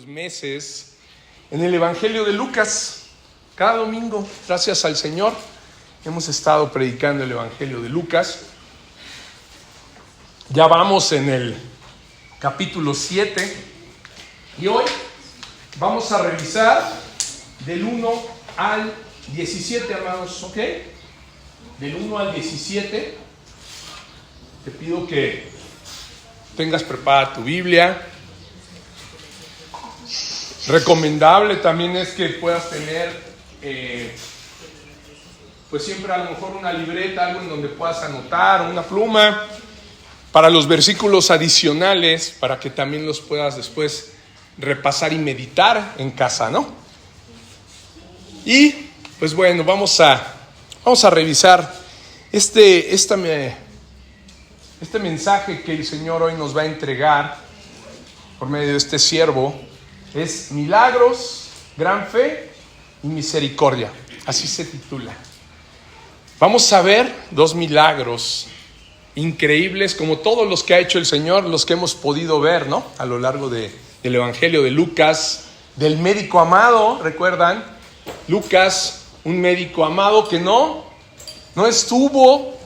varios meses en el Evangelio de Lucas. Cada domingo, gracias al Señor, hemos estado predicando el Evangelio de Lucas. Ya vamos en el capítulo 7 y hoy vamos a revisar del 1 al 17, amados, ¿ok? Del 1 al 17. Te pido que tengas preparada tu Biblia. Recomendable también es que puedas tener pues siempre a lo mejor una libreta, algo en donde puedas anotar, una pluma para los versículos adicionales, para que también los puedas después repasar y meditar en casa, ¿no? Y pues bueno, vamos a revisar este mensaje que el Señor hoy nos va a entregar por medio de este siervo. Es milagros, gran fe y misericordia. Así se titula. Vamos a ver dos milagros increíbles, como todos los que ha hecho el Señor, los que hemos podido ver, ¿no? A lo largo del Evangelio de Lucas, del médico amado, ¿recuerdan? Lucas, un médico amado que no estuvo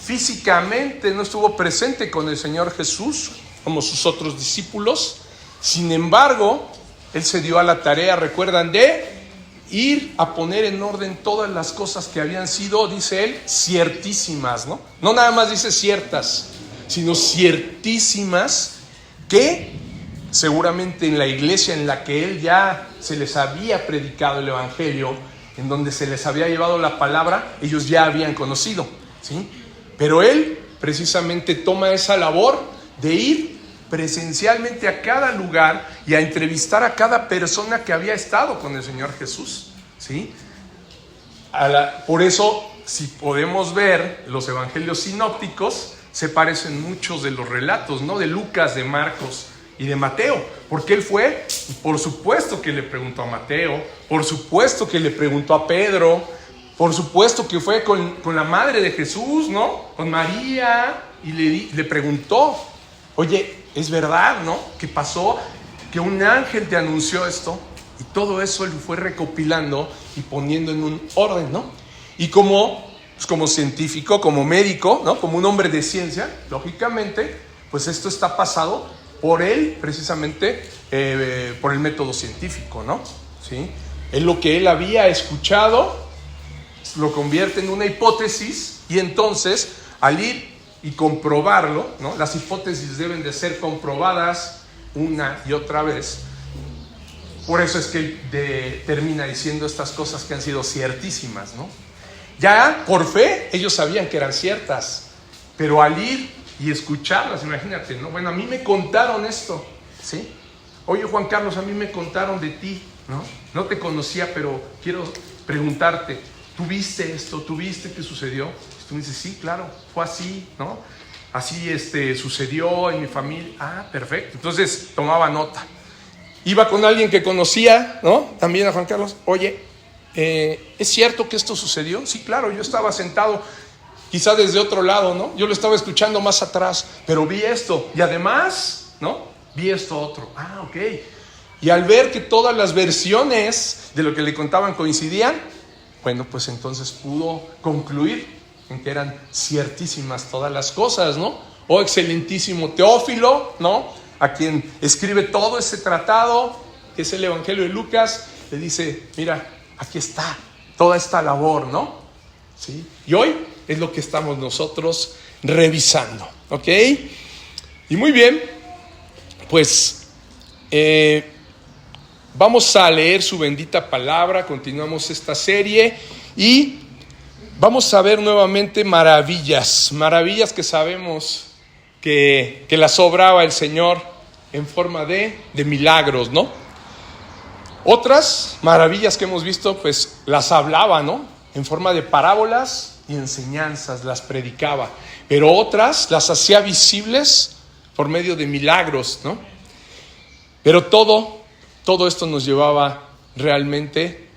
físicamente, no estuvo presente con el Señor Jesús, como sus otros discípulos. Sin embargo, él se dio a la tarea, recuerdan, de ir a poner en orden todas las cosas que habían sido, dice él, ciertísimas, ¿no? No nada más dice ciertas, sino ciertísimas, que seguramente en la iglesia en la que él ya se les había predicado el evangelio, en donde se les había llevado la palabra, ellos ya habían conocido, ¿sí? Pero él precisamente toma esa labor de ir presencialmente a cada lugar y a entrevistar a cada persona que había estado con el Señor Jesús, ¿sí? Por eso, si podemos ver los evangelios sinópticos, se parecen muchos de los relatos, ¿no? De Lucas, de Marcos y de Mateo, porque él fue, y por supuesto que le preguntó a Mateo, por supuesto que le preguntó a Pedro, por supuesto que fue con la madre de Jesús, ¿no? Con María, y le preguntó, oye, ¿es verdad, no? Que pasó, que un ángel te anunció esto, y todo eso él fue recopilando y poniendo en un orden, ¿no? Y como científico, como médico, ¿no? Como un hombre de ciencia, lógicamente, pues esto está pasado por él, precisamente, por el método científico, ¿no? ¿Sí? Es lo que él había escuchado, lo convierte en una hipótesis, y entonces, al ir y comprobarlo, ¿no? Las hipótesis deben de ser comprobadas una y otra vez. Por eso es que él termina diciendo estas cosas que han sido ciertísimas, ¿no? Ya por fe ellos sabían que eran ciertas, pero al ir y escucharlas, imagínate, ¿no? Bueno, a mí me contaron esto, ¿sí? Oye, Juan Carlos, a mí me contaron de ti, ¿no? No te conocía, pero quiero preguntarte, ¿tú viste esto? ¿Tú viste qué sucedió? Tú me dices, sí, claro, fue así, ¿no? Así sucedió en mi familia. Ah, perfecto. Entonces tomaba nota. Iba con alguien que conocía, ¿no? También a Juan Carlos. Oye, ¿es cierto que esto sucedió? Sí, claro, yo estaba sentado quizá desde otro lado, ¿no? Yo lo estaba escuchando más atrás, pero vi esto. Y además, ¿no? Vi esto otro. Ah, ok. Y al ver que todas las versiones de lo que le contaban coincidían, bueno, pues entonces pudo concluir en que eran ciertísimas todas las cosas, ¿no? Oh, excelentísimo Teófilo, ¿no? A quien escribe todo ese tratado, que es el Evangelio de Lucas, le dice, mira, aquí está toda esta labor, ¿no? ¿Sí? Y hoy es lo que estamos nosotros revisando, ¿ok? Y muy bien, pues vamos a leer su bendita palabra, continuamos esta serie y vamos a ver nuevamente maravillas que sabemos que las obraba el Señor en forma de milagros, ¿no? Otras maravillas que hemos visto, pues las hablaba, ¿no? En forma de parábolas y enseñanzas, las predicaba. Pero otras las hacía visibles por medio de milagros, ¿no? Pero todo esto nos llevaba realmente,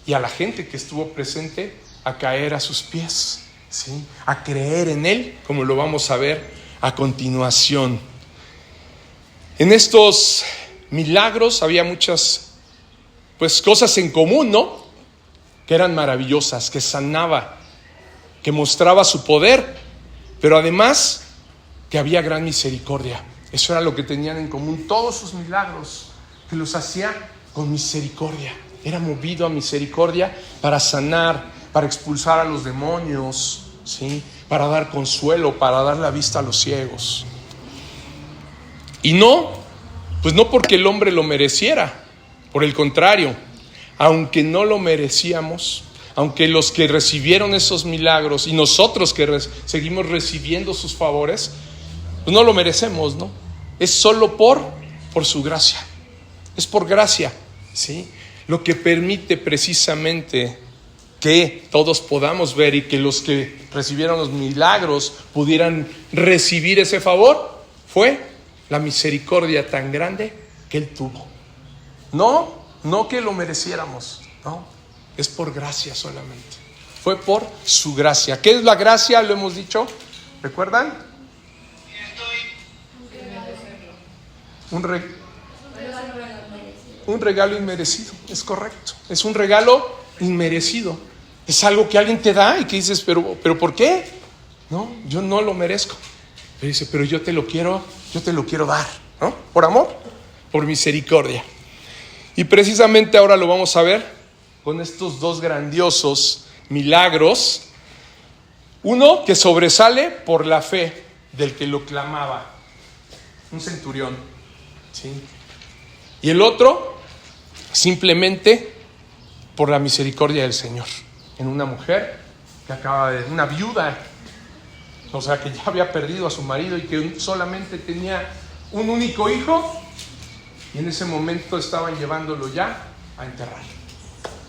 y a la gente que estuvo presente, a caer a sus pies, ¿sí? A creer en Él, como lo vamos a ver a continuación. En estos milagros, había muchas cosas en común, ¿no? Que eran maravillosas, que sanaba, que mostraba su poder, pero además que había gran misericordia. Eso era lo que tenían en común todos sus milagros, que los hacía con misericordia. Era movido a misericordia para sanar, para expulsar a los demonios, ¿sí? Para dar consuelo, para dar la vista a los ciegos. Y no porque el hombre lo mereciera, por el contrario, aunque no lo merecíamos, aunque los que recibieron esos milagros y nosotros que seguimos recibiendo sus favores, pues no lo merecemos, ¿no? Es solo por su gracia, es por gracia, ¿sí? Lo que permite precisamente que todos podamos ver y que los que recibieron los milagros pudieran recibir ese favor fue la misericordia tan grande que Él tuvo. No que lo mereciéramos, no, es por gracia solamente. Fue por su gracia. ¿Qué es la gracia? Lo hemos dicho, ¿recuerdan? Un regalo inmerecido, es correcto. Es un regalo inmerecido. Es algo que alguien te da y que dices, pero ¿por qué? No, yo no lo merezco. Pero dice, pero yo te lo quiero dar, ¿no? Por amor, por misericordia. Y precisamente ahora lo vamos a ver con estos dos grandiosos milagros. Uno que sobresale por la fe del que lo clamaba, un centurión, ¿sí? Y el otro simplemente por la misericordia del Señor, en una mujer que una viuda, o sea, que ya había perdido a su marido y que solamente tenía un único hijo, y en ese momento estaban llevándolo ya a enterrar.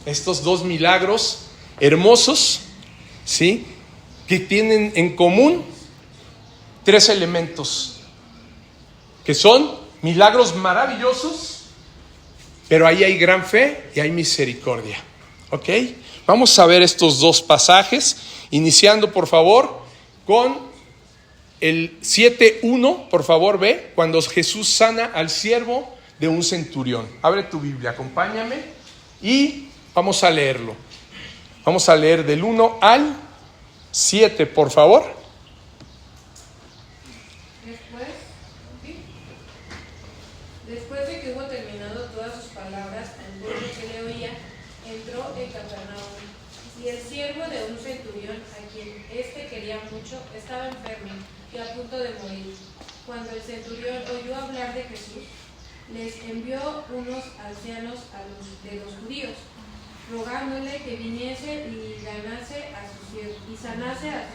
Estos dos milagros hermosos, ¿sí? Que tienen en común tres elementos, que son milagros maravillosos, pero ahí hay gran fe y hay misericordia. ¿Ok? Vamos a ver estos dos pasajes, iniciando por favor con el 7:1, por favor ve, cuando Jesús sana al siervo de un centurión. Abre tu Biblia, acompáñame y vamos a leerlo. Vamos a leer del 1 al 7, por favor. Después de que hubo terminado todas sus palabras al pueblo que le oía, entró en Capernaum. Y el siervo de un centurión, a quien éste quería mucho, estaba enfermo y a punto de morir. Cuando el centurión oyó hablar de Jesús, les envió unos ancianos de los judíos, rogándole que viniese y sanase a su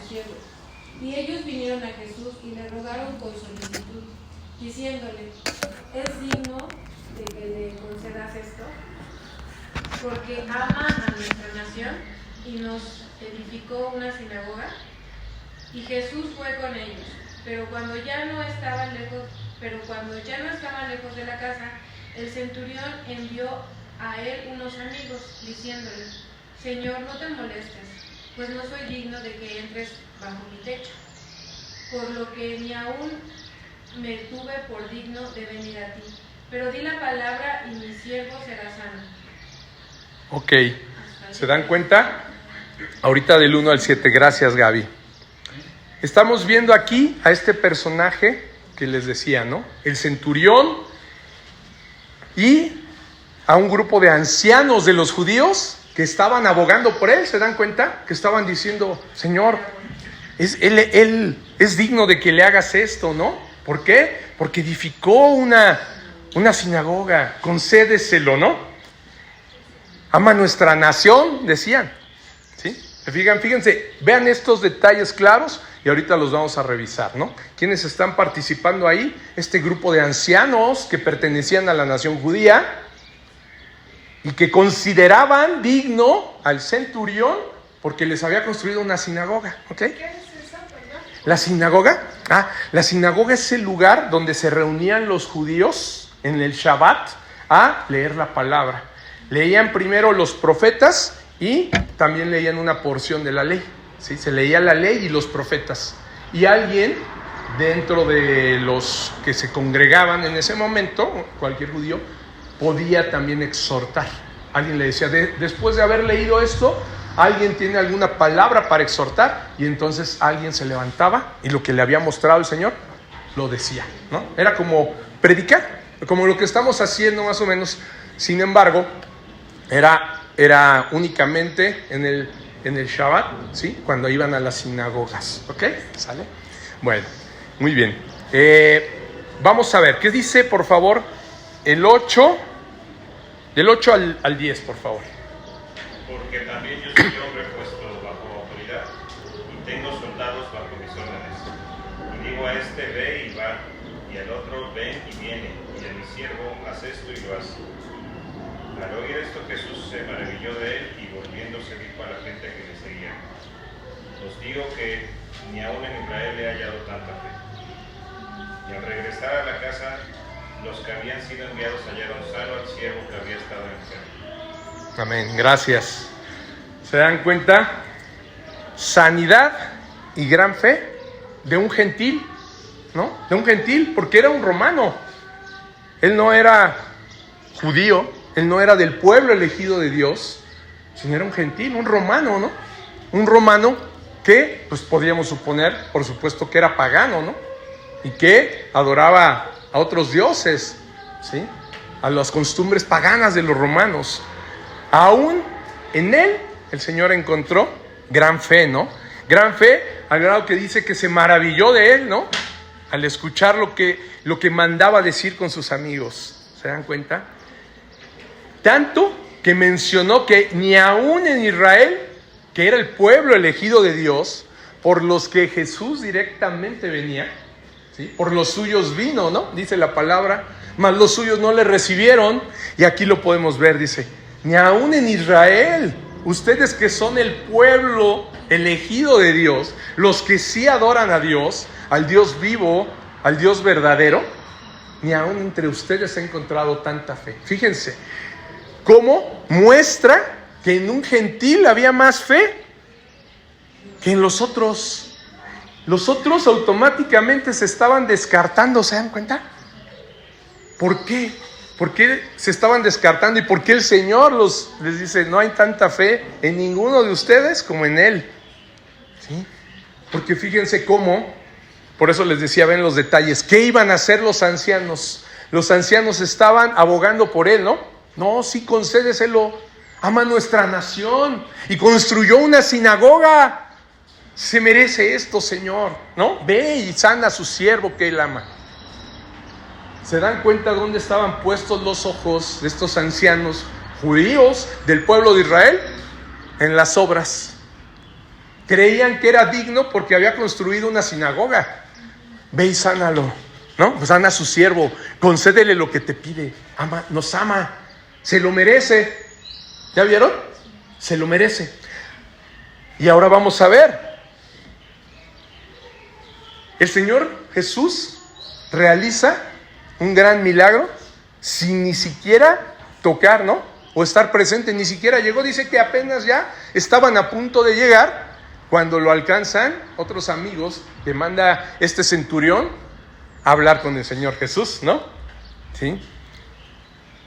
siervo. Y ellos vinieron a Jesús y le rogaron con solicitud, diciéndole: ¿es digno de que le concedas esto? Porque ama a nuestra nación y nos edificó una sinagoga. Y Jesús fue con ellos, pero cuando ya no estaban lejos de la casa, el centurión envió a él unos amigos, diciéndole: Señor, no te molestes, pues no soy digno de que entres bajo mi techo, por lo que ni aún me tuve por digno de venir a ti, pero di la palabra y mi siervo será sano. Ok, ¿se dan cuenta? Ahorita del 1 al 7, gracias Gaby. Estamos viendo aquí a este personaje que les decía, ¿no? El centurión y a un grupo de ancianos de los judíos que estaban abogando por él, ¿se dan cuenta? Que estaban diciendo: Señor, él es digno de que le hagas esto, ¿no? ¿Por qué? Porque edificó una sinagoga, concédeselo, ¿no? Ama nuestra nación, decían, ¿sí? Fíjense, vean estos detalles claros y ahorita los vamos a revisar, ¿no? ¿Quiénes están participando ahí? Este grupo de ancianos que pertenecían a la nación judía y que consideraban digno al centurión porque les había construido una sinagoga, ¿ok? ¿Qué es eso, perdón? La sinagoga es el lugar donde se reunían los judíos en el Shabbat a leer la palabra. Leían primero los profetas y también leían una porción de la ley, ¿sí? Se leía la ley y los profetas. Y alguien dentro de los que se congregaban en ese momento, cualquier judío podía también exhortar. Alguien le decía, después de haber leído esto, ¿alguien tiene alguna palabra para exhortar? Y entonces alguien se levantaba y lo que le había mostrado el Señor lo decía, ¿no? Era como predicar, como lo que estamos haciendo más o menos. Sin embargo, era únicamente en el Shabbat, ¿sí? Cuando iban a las sinagogas, ¿ok? ¿Sale? Bueno, muy bien. Vamos a ver, ¿qué dice, por favor, el 8? Del 8 al 10, por favor. Porque también yo soy hombre puesto bajo autoridad y tengo soldados bajo mis órdenes. Y digo a este, ve y va, y al otro, ven y viene, y a mi siervo, haz esto y lo hace. Al oír esto, Jesús se maravilló de él y volviéndose dijo a la gente que le seguía: os digo que ni aún en Israel he hallado tanta fe. Y al regresar a la casa, los que habían sido enviados hallaron sano al siervo que había estado enfermo. Amén, gracias. ¿Se dan cuenta? Sanidad y gran fe de un gentil, ¿no? De un gentil, porque era un romano. Él no era judío, él no era del pueblo elegido de Dios, sino era un gentil, un romano, ¿no? Un romano que, pues podríamos suponer, por supuesto, que era pagano, ¿no? Y que adoraba a otros dioses, ¿sí? A las costumbres paganas de los romanos. Aún en él el Señor encontró gran fe, ¿no? Gran fe al grado que dice que se maravilló de él, ¿no? Al escuchar lo que mandaba decir con sus amigos. ¿Se dan cuenta? Tanto que mencionó que ni aún en Israel, que era el pueblo elegido de Dios, por los que Jesús directamente venía, ¿sí? Por los suyos vino, ¿no? Dice la palabra, mas los suyos no le recibieron. Y aquí lo podemos ver, dice, ni aún en Israel, ustedes que son el pueblo elegido de Dios, los que sí adoran a Dios, al Dios vivo, al Dios verdadero, ni aún entre ustedes he encontrado tanta fe. Fíjense cómo muestra que en un gentil había más fe que en los otros. Los otros automáticamente se estaban descartando, ¿se dan cuenta? ¿Por qué? ¿Por qué se estaban descartando? ¿Y por qué el Señor les dice, no hay tanta fe en ninguno de ustedes como en Él? ¿Sí? Porque fíjense cómo, por eso les decía, ven los detalles, ¿qué iban a hacer los ancianos? Los ancianos estaban abogando por Él, ¿no? No, sí, concédeselo, ama nuestra nación y construyó una sinagoga. Se merece esto, Señor, ¿no? Ve y sana a su siervo que Él ama. ¿Se dan cuenta dónde estaban puestos los ojos de estos ancianos judíos del pueblo de Israel? En las obras. Creían que era digno porque había construido una sinagoga. Ve y sánalo, ¿no? Pues sana a su siervo, concédele lo que te pide. Nos ama, se lo merece. ¿Ya vieron? Se lo merece. Y ahora vamos a ver. El Señor Jesús realiza un gran milagro sin ni siquiera tocar, ¿no? O estar presente, ni siquiera llegó. Dice que apenas ya estaban a punto de llegar cuando lo alcanzan otros amigos que manda este centurión a hablar con el Señor Jesús, ¿no? ¿Sí?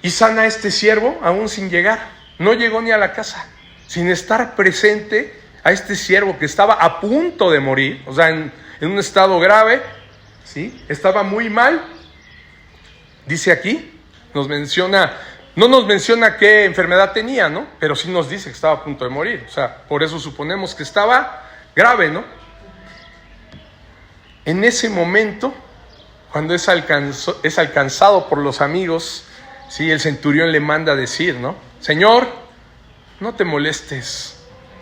Y sana a este siervo aún sin llegar. No llegó ni a la casa, sin estar presente a este siervo que estaba a punto de morir, o sea, en un estado grave, ¿sí? Estaba muy mal. Dice aquí, no nos menciona qué enfermedad tenía, ¿no? Pero sí nos dice que estaba a punto de morir. O sea, por eso suponemos que estaba grave, ¿no? En ese momento, cuando es alcanzado por los amigos, sí, el centurión le manda a decir, ¿no? Señor, no te molestes,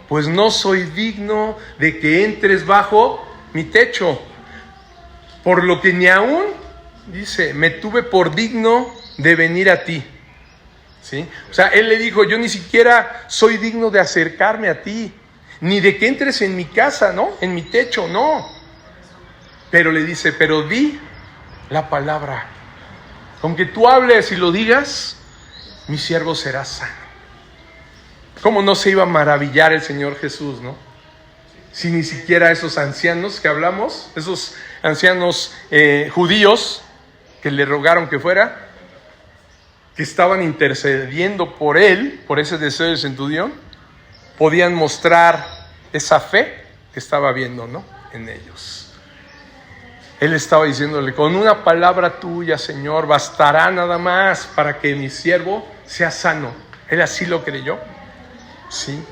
pues no soy digno de que entres bajo mi techo, por lo que ni aún, dice, me tuve por digno de venir a ti. ¿Sí? O sea, él le dijo, yo ni siquiera soy digno de acercarme a ti, ni de que entres en mi casa, ¿no? En mi techo, no. Pero le dice, pero di la palabra. Con que tú hables y lo digas, mi siervo será sano. ¿Cómo no se iba a maravillar el Señor Jesús, no? Si ni siquiera esos ancianos que hablamos, esos ancianos judíos que le rogaron que fuera, que estaban intercediendo por él, por ese deseo del centurión, podían mostrar esa fe que estaba viendo, ¿no?, en ellos. Él estaba diciéndole, con una palabra tuya, Señor, bastará nada más para que mi siervo sea sano. Él así lo creyó. Sí.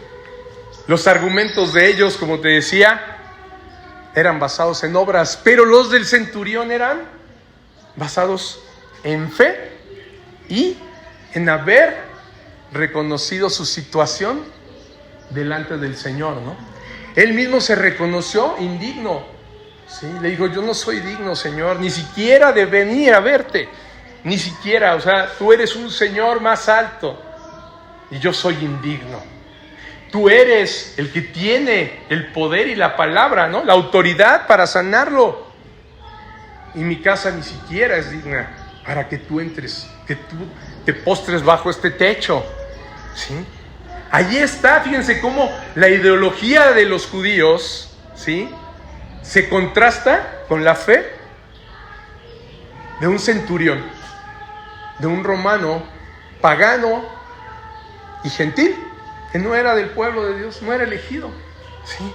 Los argumentos de ellos, como te decía, eran basados en obras, pero los del centurión eran basados en fe y en haber reconocido su situación delante del Señor, ¿no? Él mismo se reconoció indigno. Sí, le dijo, yo no soy digno, Señor, ni siquiera de venir a verte, ni siquiera, o sea, tú eres un Señor más alto y yo soy indigno. Tú eres el que tiene el poder y la palabra, ¿no?, la autoridad para sanarlo. Y mi casa ni siquiera es digna para que tú entres, que tú te postres bajo este techo. ¿Sí? Ahí está, fíjense cómo la ideología de los judíos, ¿sí?, se contrasta con la fe de un centurión, de un romano pagano y gentil, que no era del pueblo de Dios, no era elegido. ¿Sí?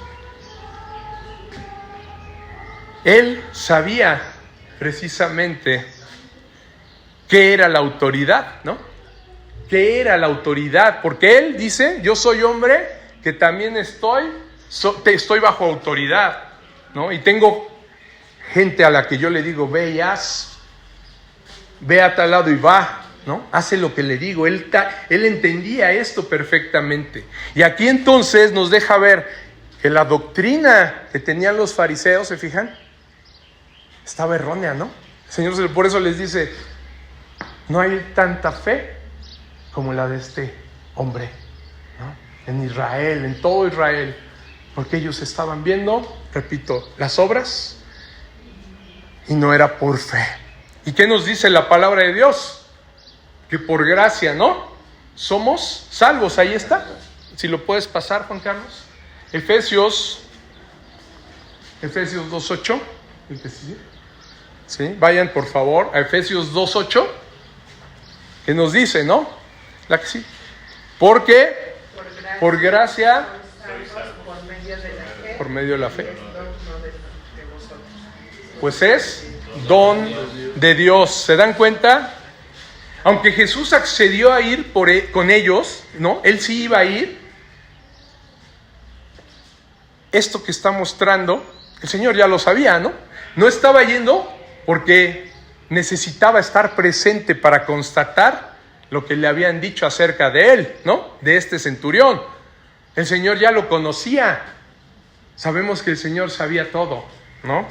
Él sabía precisamente qué era la autoridad, ¿no? ¿Qué era la autoridad? Porque él dice, yo soy hombre que también estoy bajo autoridad, ¿no? Y tengo gente a la que yo le digo, ve y haz, ve a tal lado y va, ¿no? Hace lo que le digo. Él entendía esto perfectamente. Y aquí entonces nos deja ver que la doctrina que tenían los fariseos, ¿se fijan?, estaba errónea, ¿no? El Señor por eso les dice, no hay tanta fe como la de este hombre, ¿no?, en Israel, en todo Israel, porque ellos estaban viendo, repito, las obras y no era por fe. ¿Y qué nos dice la palabra de Dios? Que por gracia, ¿no?, somos salvos. Ahí está, si lo puedes pasar, Juan Carlos. Efesios 2:8, el que sigue. ¿Sí? Vayan por favor a Efesios 2:8, que nos dice, ¿no?, la que sí, porque por gracia por medio de la fe, pues es don de Dios. ¿Se dan cuenta? Aunque Jesús accedió a ir con ellos, ¿no?, él sí iba a ir. Esto que está mostrando, el Señor ya lo sabía, ¿no? No estaba yendo porque necesitaba estar presente para constatar lo que le habían dicho acerca de él, ¿no?, de este centurión. El Señor ya lo conocía. Sabemos que el Señor sabía todo, ¿no?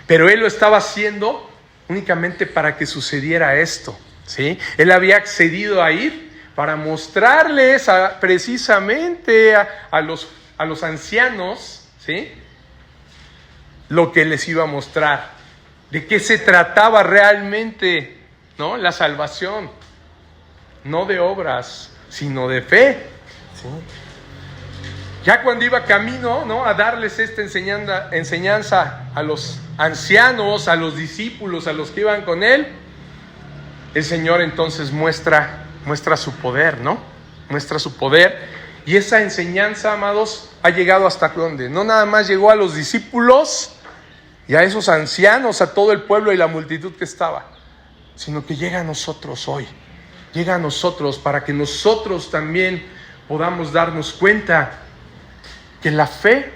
Pero él lo estaba haciendo únicamente para que sucediera esto, ¿sí? Él había accedido a ir para mostrarles precisamente a los ancianos, ¿sí?, lo que les iba a mostrar, de qué se trataba realmente, ¿no?, la salvación, no de obras, sino de fe, ¿sí? Ya cuando iba camino, ¿no?, a darles esta enseñanza a los ancianos, a los discípulos, a los que iban con él, el Señor entonces muestra su poder, ¿no? Muestra su poder. Y esa enseñanza, amados, ha llegado hasta ¿dónde? No nada más llegó a los discípulos y a esos ancianos, a todo el pueblo y la multitud que estaba, sino que llega a nosotros hoy. Llega a nosotros para que nosotros también podamos darnos cuenta que la fe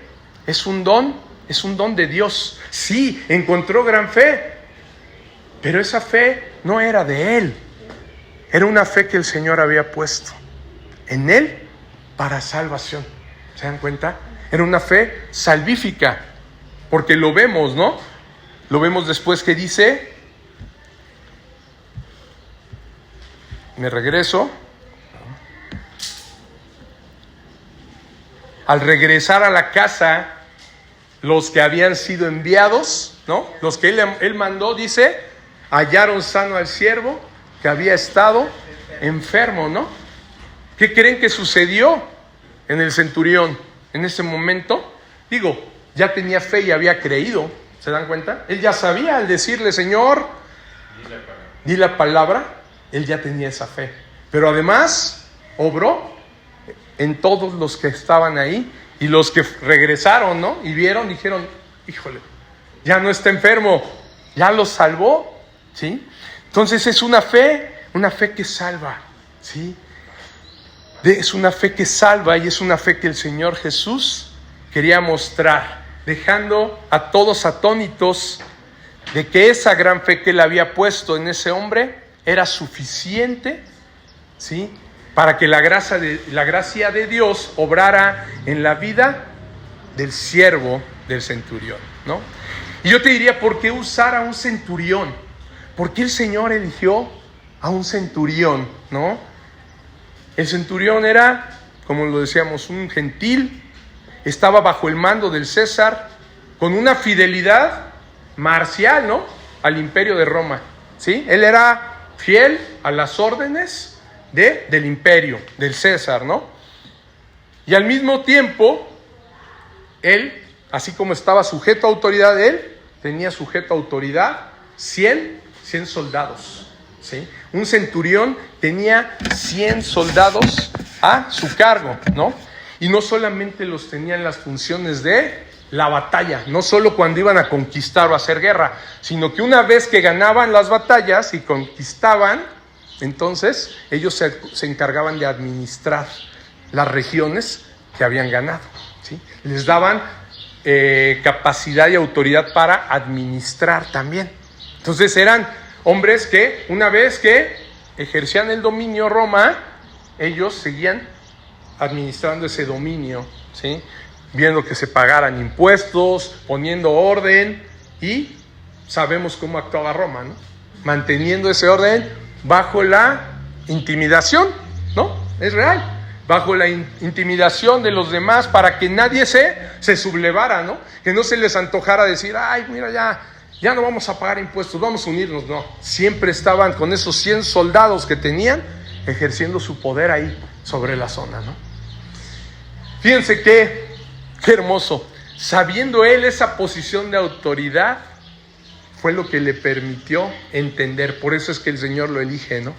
es un don de Dios. Sí, encontró gran fe, pero esa fe no era de él, era una fe que el Señor había puesto en él para salvación. ¿Se dan cuenta? Era una fe salvífica, porque lo vemos, ¿no? Lo vemos después que dice, me regreso, al regresar a la casa, los que habían sido enviados, ¿no?, los que él mandó, dice, hallaron sano al siervo que había estado enfermo, ¿no? ¿Qué creen que sucedió en el centurión en ese momento? Digo, ya tenía fe y había creído, ¿Se dan cuenta? Él ya sabía, al decirle, Señor, di la palabra, él ya tenía esa fe. Pero además, obró en todos los que estaban ahí, y los que regresaron, ¿no? Y vieron, dijeron, híjole, ya no está enfermo, ya lo salvó, ¿sí? Entonces es una fe que salva, ¿sí? Es una fe que salva, y es una fe que el Señor Jesús quería mostrar, dejando a todos atónitos de que esa gran fe que él había puesto en ese hombre era suficiente, ¿sí?, para que la gracia de Dios obrara en la vida del siervo del centurión, ¿no? Y yo te diría, ¿por qué usar a un centurión? ¿Por qué el Señor eligió a un centurión, no? El centurión era, como lo decíamos, un gentil, estaba bajo el mando del César, con una fidelidad marcial, ¿no?, al imperio de Roma, ¿sí? Él era fiel a las órdenes del imperio, del César, ¿no? Y al mismo tiempo, él, así como estaba sujeto a autoridad, él tenía sujeto a autoridad 100 soldados, ¿sí? Un centurión tenía 100 soldados a su cargo, ¿no? Y no solamente los tenía en las funciones de la batalla, no solo cuando iban a conquistar o a hacer guerra, sino que una vez que ganaban las batallas y conquistaban, entonces ellos se encargaban de administrar las regiones que habían ganado, ¿sí? Les daban capacidad y autoridad para administrar también. Entonces eran hombres que una vez que ejercían el dominio Roma, ellos seguían administrando ese dominio, ¿sí?, viendo que se pagaran impuestos, poniendo orden, y sabemos cómo actuaba Roma, ¿no? Manteniendo ese orden bajo la intimidación, ¿no? Es real, bajo la intimidación de los demás, para que nadie se sublevara, ¿no? Que no se les antojara decir, ay, mira, ya no vamos a pagar impuestos, vamos a unirnos. No, siempre estaban con esos 100 soldados que tenían, ejerciendo su poder ahí sobre la zona, ¿no? Fíjense qué hermoso. Sabiendo él esa posición de autoridad, fue lo que le permitió entender. Por eso es que el Señor lo elige, ¿no?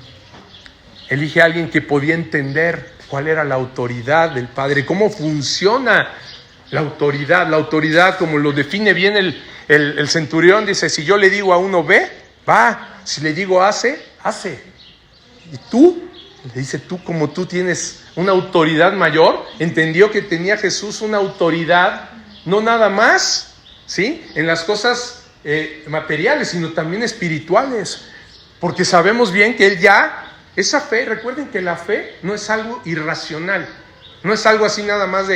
Elige a alguien que podía entender cuál era la autoridad del Padre, cómo funciona la autoridad. La autoridad, como lo define bien el centurión, dice, si yo le digo a uno ve, va. Si le digo hace. Y tú, le dice, tú, como tú tienes una autoridad mayor, entendió que tenía Jesús una autoridad, no nada más, ¿sí?, en las cosas materiales, sino también espirituales, porque sabemos bien que él ya, esa fe, recuerden que la fe no es algo irracional, no es algo así nada más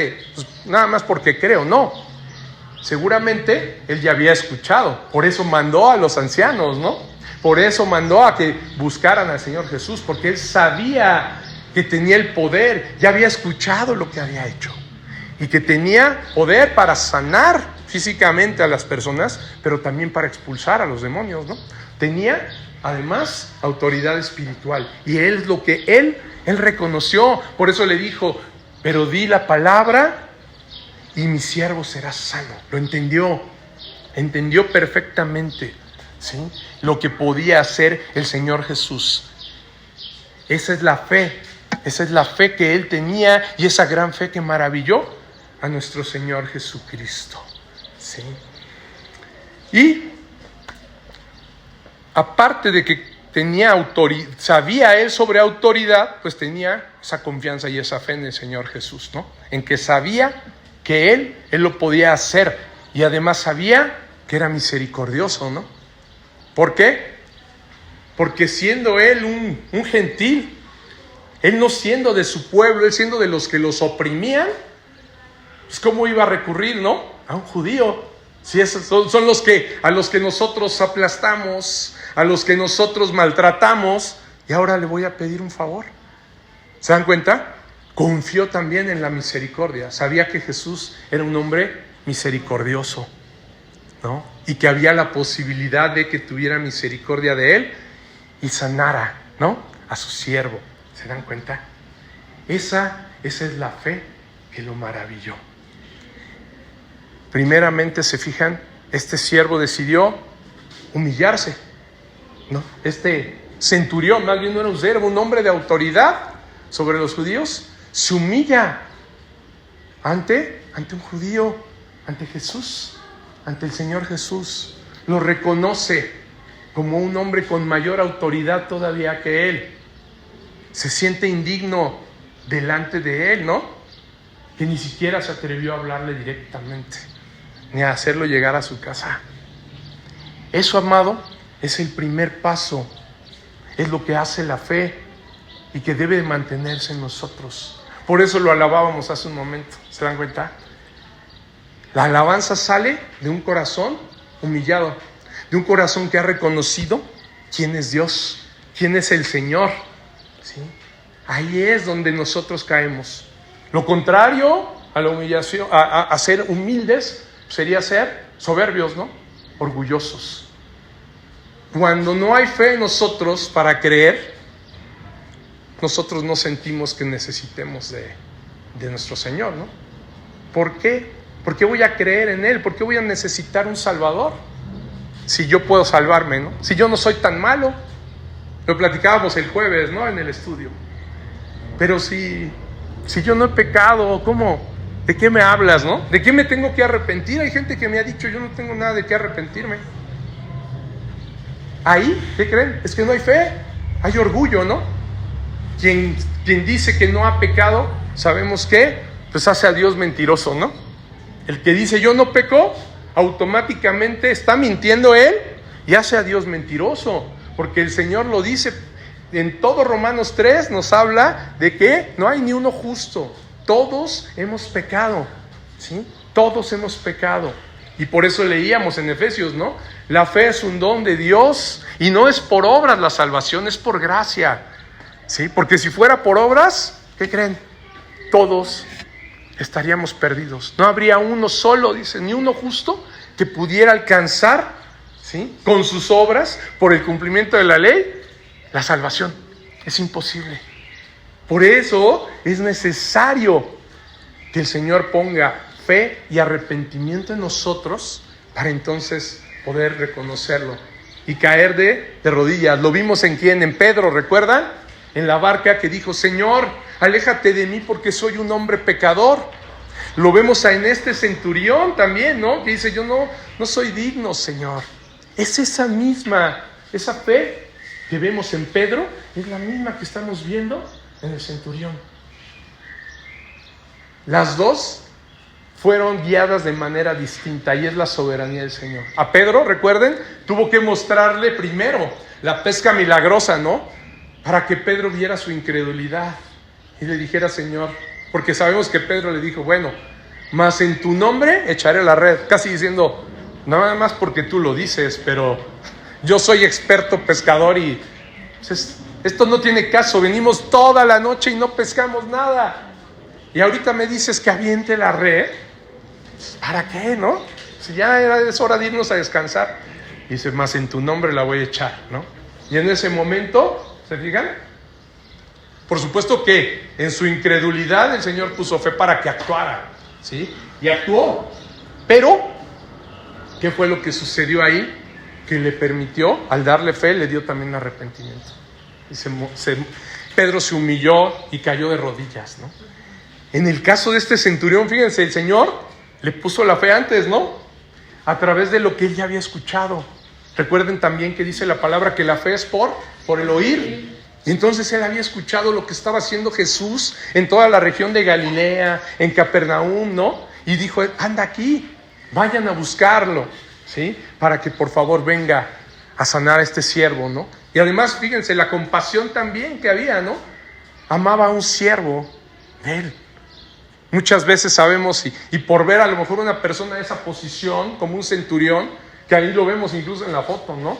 nada más porque creo, no. Seguramente él ya había escuchado, por eso mandó a los ancianos, ¿no? Por eso mandó a que buscaran al Señor Jesús, porque él sabía que tenía el poder, ya había escuchado lo que había hecho, y que tenía poder para sanar físicamente a las personas, pero también para expulsar a los demonios, ¿no? Tenía además autoridad espiritual, y es lo que él reconoció. Por eso le dijo, pero di la palabra y mi siervo será sano. Lo entendió perfectamente, ¿sí?, lo que podía hacer el Señor Jesús. Esa es la fe que él tenía, y esa gran fe que maravilló a nuestro Señor Jesucristo, ¿sí? Y aparte de que tenía autoridad, sabía él sobre autoridad, pues tenía esa confianza y esa fe en el Señor Jesús, ¿no? En que sabía que él lo podía hacer, y además sabía que era misericordioso, ¿no? ¿Por qué? Porque siendo él un gentil, él no siendo de su pueblo, él siendo de los que los oprimían, pues ¿cómo iba a recurrir, no?, a un judío? Si esos son a los que nosotros aplastamos, a los que nosotros maltratamos, y ahora le voy a pedir un favor. ¿Se dan cuenta? Confió también en la misericordia. Sabía que Jesús era un hombre misericordioso, ¿no? Y que había la posibilidad de que tuviera misericordia de él y sanara, ¿no?, a su siervo. ¿Se dan cuenta? Esa es la fe que lo maravilló. Primeramente, se fijan, este siervo decidió humillarse, ¿no? Este centurión, más bien no era un siervo, un hombre de autoridad sobre los judíos, se humilla ante un judío, ante Jesús, ante el Señor Jesús. Lo reconoce como un hombre con mayor autoridad todavía que él. Se siente indigno delante de él, ¿no? Que ni siquiera se atrevió a hablarle directamente, ni a hacerlo llegar a su casa. Eso, amado, es el primer paso. Es lo que hace la fe y que debe de mantenerse en nosotros. Por eso lo alabábamos hace un momento. ¿Se dan cuenta? La alabanza sale de un corazón humillado, de un corazón que ha reconocido quién es Dios, quién es el Señor, ¿sí? Ahí es donde nosotros caemos. Lo contrario a la humillación, a ser humildes, sería ser soberbios, ¿no? Orgullosos. Cuando no hay fe en nosotros para creer, nosotros no sentimos que necesitemos de nuestro Señor, ¿no? ¿Por qué? ¿Por qué voy a creer en Él? ¿Por qué voy a necesitar un Salvador? Si yo puedo salvarme, ¿no? Si yo no soy tan malo. Lo platicábamos el jueves, ¿no? En el estudio. Pero si yo no he pecado, ¿cómo? ¿De qué me hablas, no? ¿De qué me tengo que arrepentir? Hay gente que me ha dicho, yo no tengo nada de qué arrepentirme. Ahí, ¿qué creen? Es que no hay fe, hay orgullo, ¿no? Quien dice que no ha pecado, ¿sabemos qué? Pues hace a Dios mentiroso, ¿no? El que dice yo no peco, automáticamente está mintiendo él y hace a Dios mentiroso, porque el Señor lo dice en todo Romanos 3, nos habla de que no hay ni uno justo, todos hemos pecado, ¿sí? Todos hemos pecado. Y por eso leíamos en Efesios, ¿no? La fe es un don de Dios y no es por obras la salvación, es por gracia, ¿sí? Porque si fuera por obras, ¿qué creen? Todos estaríamos perdidos. No habría uno solo, dice, ni uno justo que pudiera alcanzar, ¿sí? Con sus obras, por el cumplimiento de la ley, la salvación. Es imposible. Por eso es necesario que el Señor ponga fe y arrepentimiento en nosotros para entonces poder reconocerlo y caer de rodillas. Lo vimos en quién, en Pedro, ¿recuerdan? En la barca, que dijo, Señor, aléjate de mí porque soy un hombre pecador. Lo vemos en este centurión también, ¿no? Que dice, yo no soy digno, Señor. Es esa fe que vemos en Pedro, es la misma que estamos viendo en el centurión. Las dos fueron guiadas de manera distinta y es la soberanía del Señor. A Pedro, recuerden, tuvo que mostrarle primero la pesca milagrosa, ¿no? Para que Pedro viera su incredulidad y le dijera, Señor, porque sabemos que Pedro le dijo, bueno, mas en tu nombre echaré la red, casi diciendo, nada más porque tú lo dices, pero yo soy experto pescador y pues, esto no tiene caso, venimos toda la noche y no pescamos nada. Y ahorita me dices que aviente la red, ¿para qué, no? Si ya es hora de irnos a descansar. Y dice, mas en tu nombre la voy a echar, ¿no? Y en ese momento, ¿se fijan? Por supuesto que en su incredulidad el Señor puso fe para que actuara, ¿sí? Y actuó. Pero, ¿qué fue lo que sucedió ahí? Que le permitió, al darle fe, le dio también arrepentimiento. Y Pedro se humilló y cayó de rodillas, ¿no? En el caso de este centurión, fíjense, el Señor le puso la fe antes, ¿no? A través de lo que él ya había escuchado. Recuerden también que dice la palabra que la fe es por el oír. Y entonces él había escuchado lo que estaba haciendo Jesús en toda la región de Galilea, en Capernaum, ¿no? Y dijo, anda aquí, vayan a buscarlo, ¿sí? Para que por favor venga a sanar a este siervo, ¿no? Y además, fíjense, la compasión también que había, ¿no? Amaba a un siervo de él. Muchas veces sabemos, y por ver a lo mejor una persona en esa posición, como un centurión, que ahí lo vemos incluso en la foto, ¿no?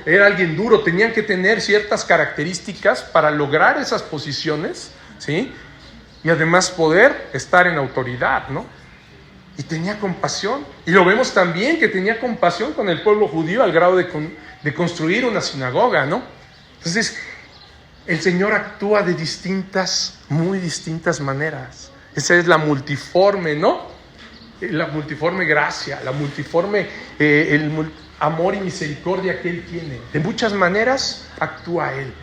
Era alguien duro, tenían que tener ciertas características para lograr esas posiciones, ¿sí? Y además poder estar en autoridad, ¿no? Y tenía compasión. Y lo vemos también que tenía compasión con el pueblo judío al grado de construir una sinagoga, ¿no? Entonces, el Señor actúa de muy distintas maneras. Esa es la multiforme, ¿no? la multiforme gracia, la multiforme amor y misericordia que Él tiene. De muchas maneras actúa Él.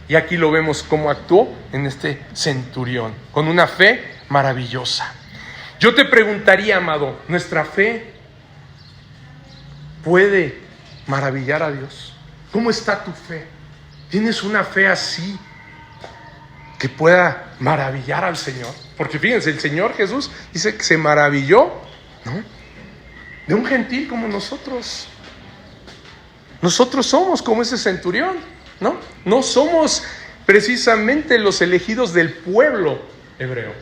Y aquí lo vemos cómo actuó en este centurión, con una fe maravillosa. Yo te preguntaría, amado, ¿nuestra fe puede maravillar a Dios? ¿Cómo está tu fe? ¿Tienes una fe así que pueda maravillar al Señor? Porque fíjense, el Señor Jesús dice que se maravilló, ¿no?, de un gentil como nosotros. Nosotros somos como ese centurión, ¿no? No somos precisamente los elegidos del pueblo hebreo.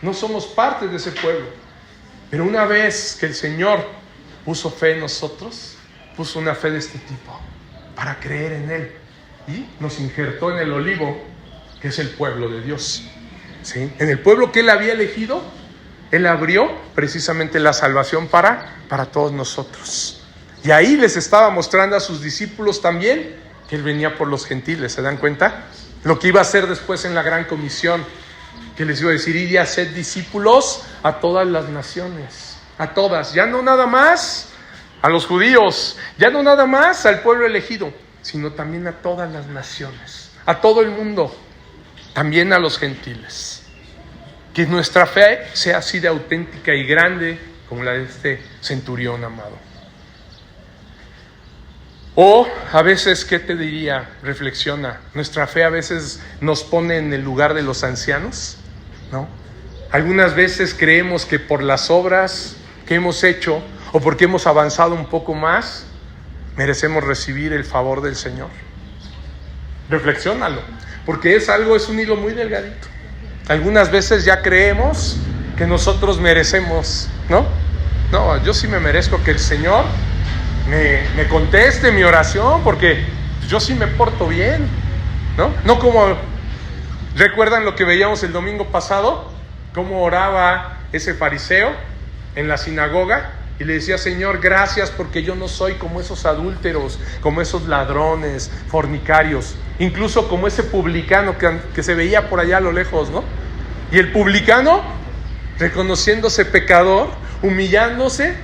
No somos parte de ese pueblo. Pero una vez que el Señor puso fe en nosotros, puso una fe de este tipo para creer en Él. Y nos injertó en el olivo, que es el pueblo de Dios. ¿Sí? En el pueblo que Él había elegido, Él abrió precisamente la salvación para todos nosotros. Y ahí les estaba mostrando a sus discípulos también que Él venía por los gentiles. ¿Se dan cuenta? Lo que iba a hacer después en la gran comisión, que les iba a decir: id y haced discípulos a todas las naciones, a todas, ya no nada más a los judíos, ya no nada más al pueblo elegido, sino también a todas las naciones, a todo el mundo, también a los gentiles. Que nuestra fe sea así de auténtica y grande como la de este centurión, amado. O a veces, ¿qué te diría? Reflexiona. Nuestra fe a veces nos pone en el lugar de los ancianos, ¿no? Algunas veces creemos que por las obras que hemos hecho o porque hemos avanzado un poco más, merecemos recibir el favor del Señor. Reflexiónalo, porque es un hilo muy delgadito. Algunas veces ya creemos que nosotros merecemos, ¿no? No, yo sí me merezco que el Señor me conteste mi oración, porque yo sí me porto bien, ¿no? No como, ¿recuerdan lo que veíamos el domingo pasado? Cómo oraba ese fariseo en la sinagoga y le decía: Señor, gracias porque yo no soy como esos adúlteros, como esos ladrones, fornicarios, incluso como ese publicano que se veía por allá a lo lejos, ¿no? Y el publicano, reconociéndose pecador, humillándose,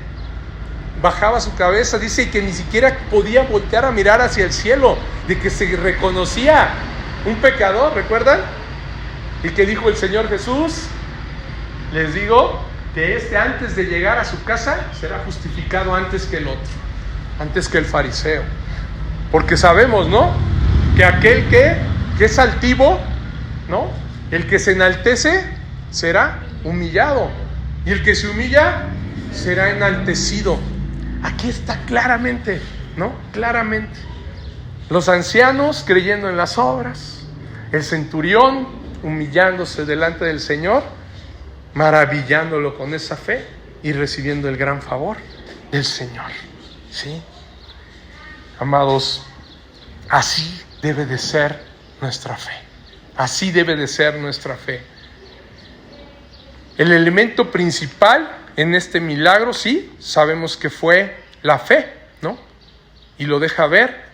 bajaba su cabeza, dice, y que ni siquiera podía voltear a mirar hacia el cielo, de que se reconocía un pecador, ¿recuerdan? Y que dijo el Señor Jesús: les digo que antes de llegar a su casa será justificado antes que el otro, antes que el fariseo. Porque sabemos, ¿no?, que aquel que es altivo, ¿no?, el que se enaltece será humillado, y el que se humilla será enaltecido. Aquí está claramente, ¿no? Claramente. Los ancianos creyendo en las obras, el centurión humillándose delante del Señor, maravillándolo con esa fe y recibiendo el gran favor del Señor. ¿Sí? Amados, así debe de ser nuestra fe. Así debe de ser nuestra fe. El elemento principal en este milagro, sí, sabemos que fue la fe, ¿no? Y lo deja ver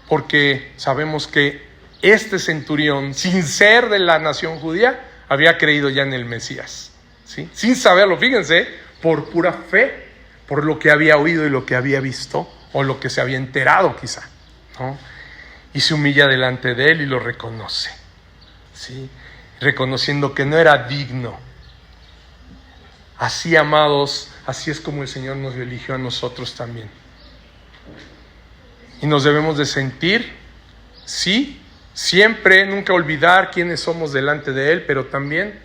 porque sabemos que este centurión, sin ser de la nación judía, había creído ya en el Mesías, ¿sí? Sin saberlo, fíjense, por pura fe, por lo que había oído y lo que había visto, o lo que se había enterado quizá, ¿no? Y se humilla delante de él y lo reconoce, ¿sí? Reconociendo que no era digno. Así, amados, así es como el Señor nos eligió a nosotros también. Y nos debemos de sentir, sí, siempre, nunca olvidar quiénes somos delante de Él, pero también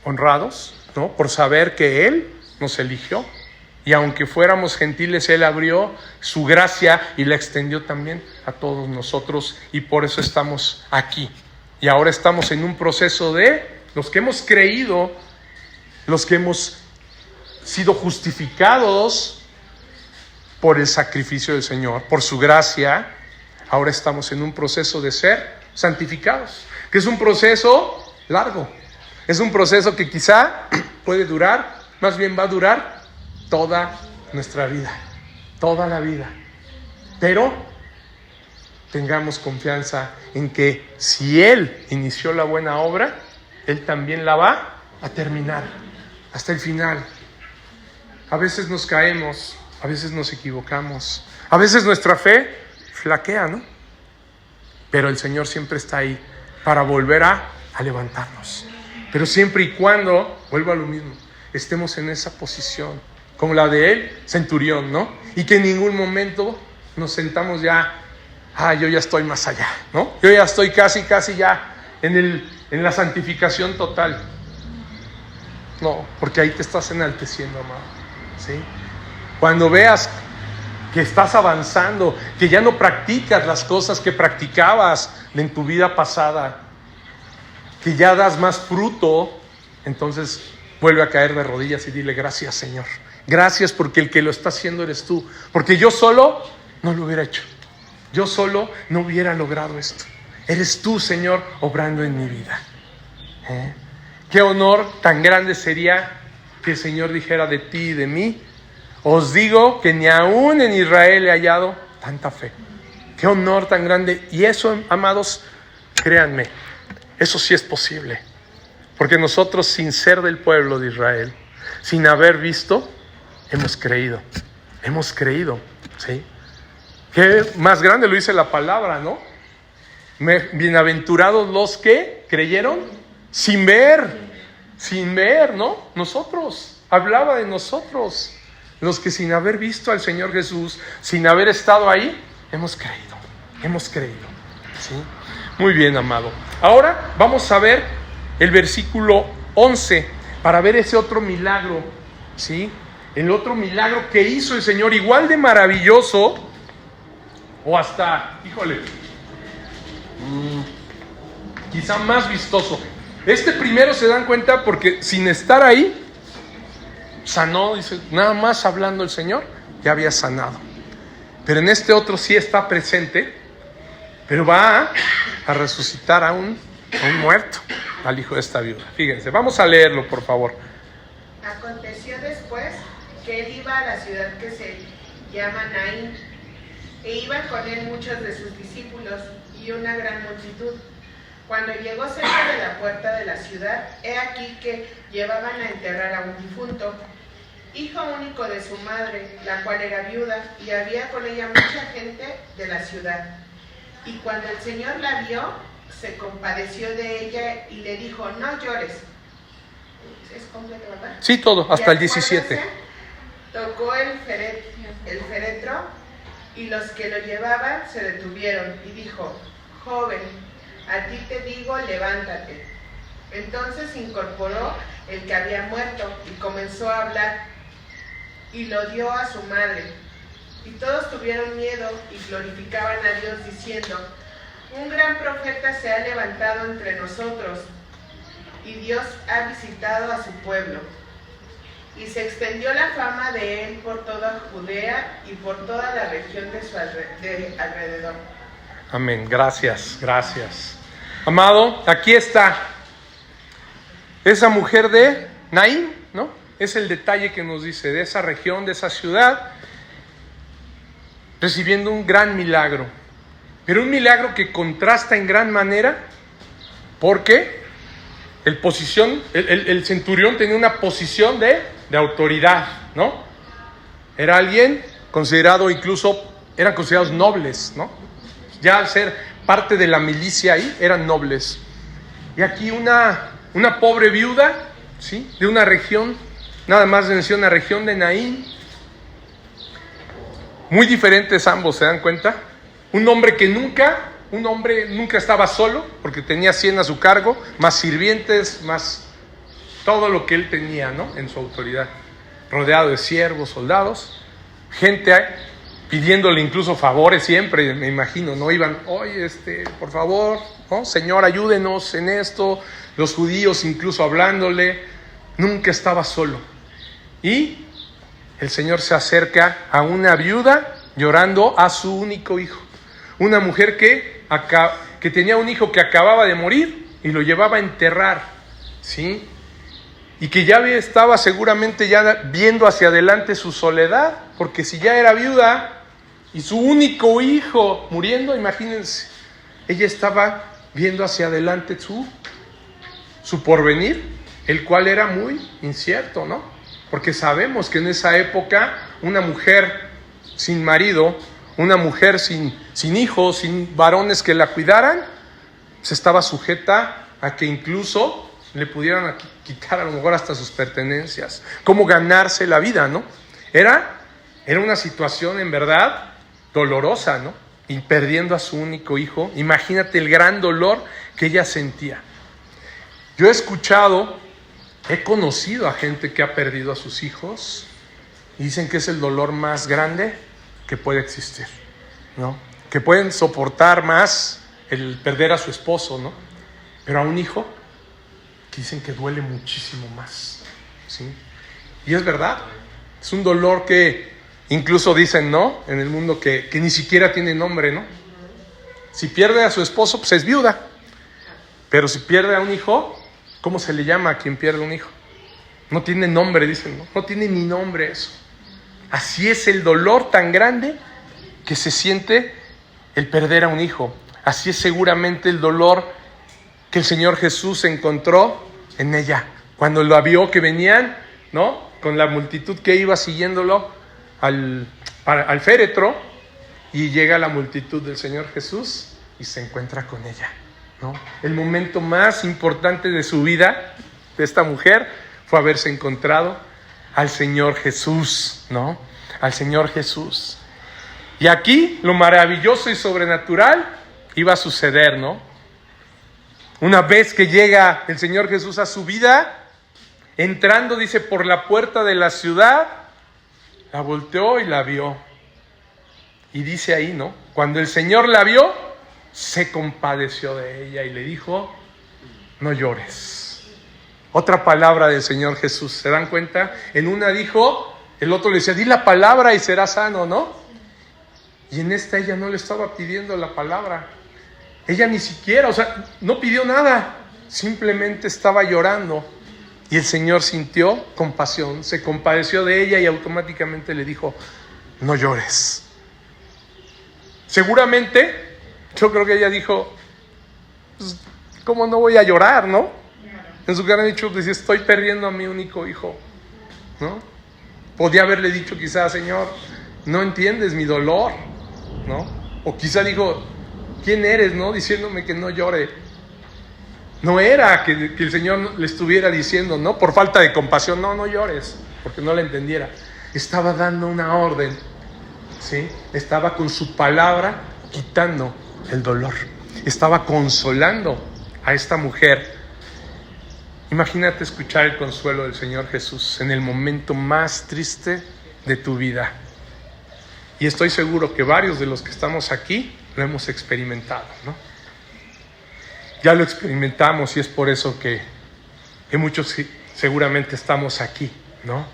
honrados, ¿no?, por saber que Él nos eligió. Y aunque fuéramos gentiles, Él abrió su gracia y la extendió también a todos nosotros. Y por eso estamos aquí. Y ahora estamos en un proceso de los que hemos creído, los que hemos sido justificados por el sacrificio del Señor, por su gracia. Ahora estamos en un proceso de ser santificados, que es un proceso largo. Es un proceso que quizá puede durar, más bien va a durar toda nuestra vida, toda la vida. Pero tengamos confianza en que si Él inició la buena obra, Él también la va a terminar hasta el final. A veces nos caemos, a veces nos equivocamos, a veces nuestra fe flaquea, ¿no? Pero el Señor siempre está ahí para volver a levantarnos. Pero siempre y cuando, vuelvo a lo mismo, estemos en esa posición, como la de él, centurión, ¿no? Y que en ningún momento nos sentamos ya, yo ya estoy más allá, ¿no? Yo ya estoy casi ya en la santificación total. No, porque ahí te estás enalteciendo, amado, ¿sí? Cuando veas que estás avanzando, que ya no practicas las cosas que practicabas en tu vida pasada, que ya das más fruto, entonces vuelve a caer de rodillas y dile: gracias, Señor. Gracias, porque el que lo está haciendo eres tú. Porque yo solo no lo hubiera hecho. Yo solo no hubiera logrado esto. Eres tú, Señor, obrando en mi vida. Qué honor tan grande sería que el Señor dijera de ti y de mí: os digo que ni aún en Israel he hallado tanta fe. Qué honor tan grande. Y eso, amados, créanme, eso sí es posible. Porque nosotros, sin ser del pueblo de Israel, sin haber visto, hemos creído, ¿sí? Qué más grande lo dice la palabra, ¿no? Bienaventurados los que creyeron sin ver, ¿no? Nosotros, hablaba de nosotros, los que sin haber visto al Señor Jesús, sin haber estado ahí, hemos creído, ¿sí? Muy bien, amado. Ahora vamos a ver el versículo 11 para ver ese otro milagro, ¿sí? El otro milagro que hizo el Señor, igual de maravilloso, o hasta, quizá más vistoso. Este primero, se dan cuenta, porque sin estar ahí, sanó, dice, nada más hablando el Señor, ya había sanado. Pero en este otro sí está presente, pero va a resucitar a un muerto, al hijo de esta viuda. Fíjense, vamos a leerlo, por favor. Aconteció después que él iba a la ciudad que se llama Naín, e iban con él muchos de sus discípulos y una gran multitud. Cuando llegó cerca de la puerta de la ciudad, he aquí que llevaban a enterrar a un difunto, hijo único de su madre, la cual era viuda, y había con ella mucha gente de la ciudad. Y cuando el Señor la vio, se compadeció de ella y le dijo: no llores. ¿Es completo, verdad? Sí, todo, hasta el 17. Tocó el féretro, y los que lo llevaban se detuvieron, y dijo: joven, a ti te digo, levántate. Entonces se incorporó el que había muerto y comenzó a hablar, y lo dio a su madre. Y todos tuvieron miedo y glorificaban a Dios diciendo: un gran profeta se ha levantado entre nosotros, y Dios ha visitado a su pueblo. Y se extendió la fama de él por toda Judea y por toda la región de alrededor. Amén, gracias. Amado, aquí está esa mujer de Naín, ¿no? Es el detalle que nos dice, de esa región, de esa ciudad, recibiendo un gran milagro. Pero un milagro que contrasta en gran manera, porque el centurión tenía una posición de autoridad, ¿no? Era alguien considerado, incluso eran considerados nobles, ¿no? Ya al ser parte de la milicia ahí, eran nobles. Y aquí una pobre viuda, ¿sí? De una región, nada más menciona una región de Naín. Muy diferentes ambos, ¿se dan cuenta? Un hombre nunca estaba solo, porque tenía 100 a su cargo, más sirvientes, más todo lo que él tenía, ¿no? En su autoridad, rodeado de siervos, soldados, gente pidiéndole incluso favores siempre, me imagino, ¿no? Iban, oye, por favor, ¿no? Señor, ayúdenos en esto. Los judíos incluso hablándole. Nunca estaba solo. Y el Señor se acerca a una viuda llorando a su único hijo. Una mujer que tenía un hijo que acababa de morir y lo llevaba a enterrar, ¿sí? Y que ya estaba seguramente ya viendo hacia adelante su soledad, porque si ya era viuda y su único hijo muriendo, imagínense, ella estaba viendo hacia adelante su porvenir, el cual era muy incierto, ¿no? Porque sabemos que en esa época una mujer sin marido, una mujer sin hijos, sin varones que la cuidaran, se estaba sujeta a que incluso le pudieran quitar a lo mejor hasta sus pertenencias. Cómo ganarse la vida, ¿no? Era una situación en verdad dolorosa, ¿no? Y perdiendo a su único hijo, imagínate el gran dolor que ella sentía. Yo he conocido a gente que ha perdido a sus hijos y dicen que es el dolor más grande que puede existir, ¿no? Que pueden soportar más el perder a su esposo, ¿no? Pero a un hijo, que dicen que duele muchísimo más, ¿sí? Y es verdad, es un dolor que incluso dicen, ¿no? En el mundo que ni siquiera tiene nombre, ¿no? Si pierde a su esposo, pues es viuda. Pero si pierde a un hijo, ¿cómo se le llama a quien pierde un hijo? No tiene nombre, dicen, ¿no? No tiene ni nombre eso. Así es el dolor tan grande que se siente el perder a un hijo. Así es seguramente el dolor que el Señor Jesús encontró en ella. Cuando lo vio que venían, ¿no? Con la multitud que iba siguiéndolo al féretro, y llega la multitud del Señor Jesús y se encuentra con ella, ¿no? El momento más importante de su vida, de esta mujer, fue haberse encontrado al Señor Jesús, ¿no? Al Señor Jesús. Y aquí lo maravilloso y sobrenatural iba a suceder, ¿no? Una vez que llega el Señor Jesús a su vida, entrando, dice, por la puerta de la ciudad, la volteó y la vio. Y dice ahí, ¿no? Cuando el Señor la vio, se compadeció de ella y le dijo, no llores. Otra palabra del Señor Jesús, ¿se dan cuenta? En una dijo, el otro le decía, di la palabra y serás sano, ¿no? Y en esta ella no le estaba pidiendo la palabra. Ella ni siquiera, no pidió nada, simplemente estaba llorando. Y el Señor sintió compasión, se compadeció de ella y automáticamente le dijo, no llores. Seguramente, yo creo que ella dijo, pues, ¿cómo no voy a llorar, no? En su cara ha dicho, pues estoy perdiendo a mi único hijo, ¿no? Podía haberle dicho quizás, Señor, no entiendes mi dolor, ¿no? O quizá dijo, ¿quién eres, no? Diciéndome que no llore. No era que el Señor le estuviera diciendo, ¿no? Por falta de compasión, no llores, porque no la entendiera. Estaba dando una orden, ¿sí? Estaba con su palabra quitando el dolor. Estaba consolando a esta mujer. Imagínate escuchar el consuelo del Señor Jesús en el momento más triste de tu vida. Y estoy seguro que varios de los que estamos aquí lo hemos experimentado, ¿no? Ya lo experimentamos y es por eso que muchos seguramente estamos aquí, ¿no?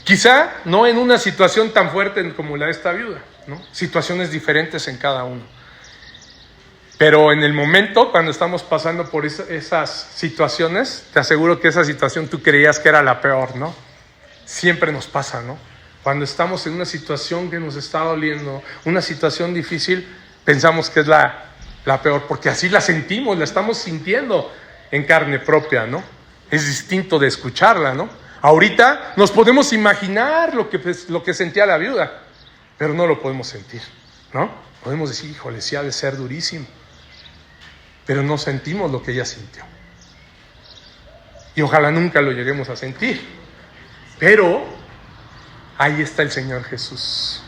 Quizá no en una situación tan fuerte como la de esta viuda, ¿no? Situaciones diferentes en cada uno. Pero en el momento, cuando estamos pasando por esas situaciones, te aseguro que esa situación tú creías que era la peor, ¿no? Siempre nos pasa, ¿no? Cuando estamos en una situación que nos está doliendo, una situación difícil, pensamos que es la peor, porque así la sentimos, la estamos sintiendo en carne propia, ¿no? Es distinto de escucharla, ¿no? Ahorita nos podemos imaginar lo que sentía la viuda, pero no lo podemos sentir, ¿no? Podemos decir, híjole, sí ha de ser durísimo, pero no sentimos lo que ella sintió. Y ojalá nunca lo lleguemos a sentir, pero ahí está el Señor Jesús.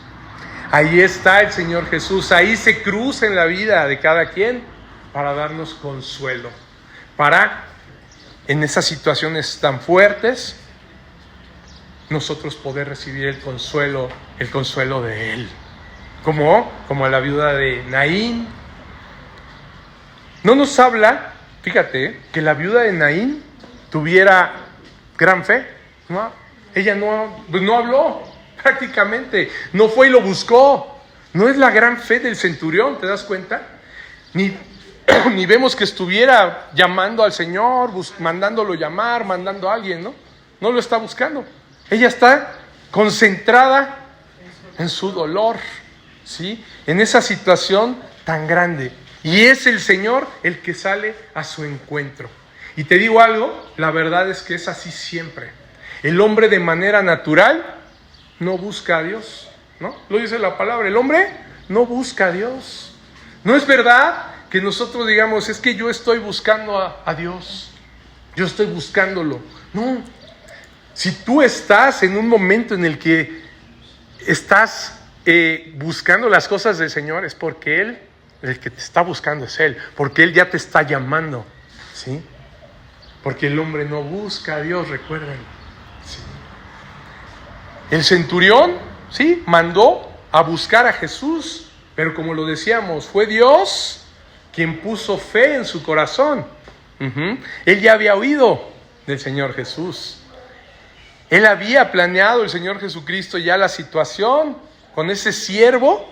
Ahí está el Señor Jesús, ahí se cruza en la vida de cada quien para darnos consuelo, para en esas situaciones tan fuertes nosotros poder recibir el consuelo de Él, como a la viuda de Naín. No nos habla, fíjate, que la viuda de Naín tuviera gran fe, ¿no? Ella no habló. Prácticamente, no fue y lo buscó. No es la gran fe del centurión, ¿te das cuenta? Ni vemos que estuviera llamando al Señor, mandándolo llamar, mandando a alguien, ¿no? No lo está buscando. Ella está concentrada en su dolor, ¿sí? En esa situación tan grande. Y es el Señor el que sale a su encuentro. Y te digo algo, la verdad es que es así siempre. El hombre de manera natural no busca a Dios, ¿no? Lo dice la palabra, el hombre no busca a Dios. No es verdad que nosotros digamos, es que yo estoy buscando a Dios, yo estoy buscándolo. No, si tú estás en un momento en el que estás buscando las cosas del Señor, es porque Él, el que te está buscando es Él, porque Él ya te está llamando, ¿sí? Porque el hombre no busca a Dios, recuerden, ¿sí? El centurión, ¿sí?, mandó a buscar a Jesús, pero como lo decíamos, fue Dios quien puso fe en su corazón. Él ya había oído del Señor Jesús. Él había planeado, el Señor Jesucristo, ya la situación con ese siervo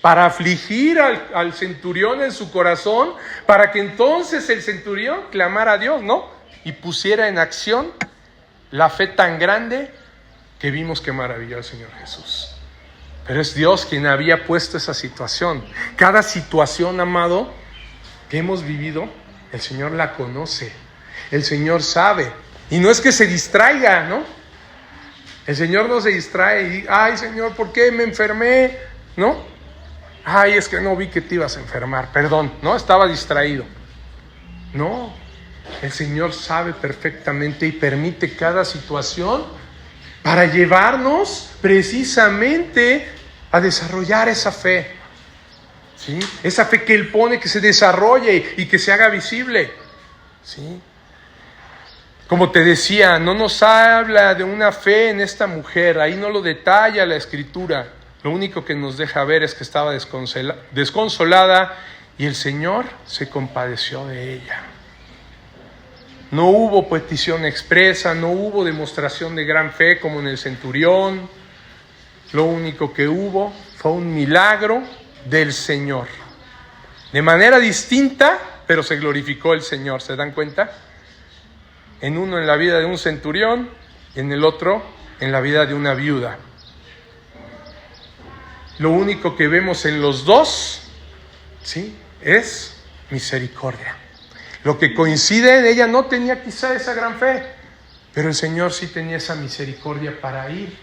para afligir al centurión en su corazón, para que entonces el centurión clamara a Dios, ¿no? Y pusiera en acción la fe tan grande que vimos que maravilló al Señor Jesús. Pero es Dios quien había puesto esa situación. Cada situación, amado, que hemos vivido, el Señor la conoce. El Señor sabe. Y no es que se distraiga, ¿no? El Señor no se distrae y, ay, Señor, ¿por qué me enfermé? ¿No? Ay, es que no vi que te ibas a enfermar, perdón, ¿no? Estaba distraído. No, el Señor sabe perfectamente y permite cada situación para llevarnos precisamente a desarrollar esa fe, ¿sí? Esa fe que Él pone, que se desarrolle y que se haga visible, ¿sí? Como te decía, no nos habla de una fe en esta mujer, ahí no lo detalla la Escritura. Lo único que nos deja ver es que estaba desconsolada y el Señor se compadeció de ella. No hubo petición expresa, no hubo demostración de gran fe como en el centurión. Lo único que hubo fue un milagro del Señor. De manera distinta, pero se glorificó el Señor, ¿se dan cuenta? En uno en la vida de un centurión y en el otro en la vida de una viuda. Lo único que vemos en los dos, ¿sí?, es misericordia. Lo que coincide, en ella no tenía quizá esa gran fe, pero el Señor sí tenía esa misericordia para ir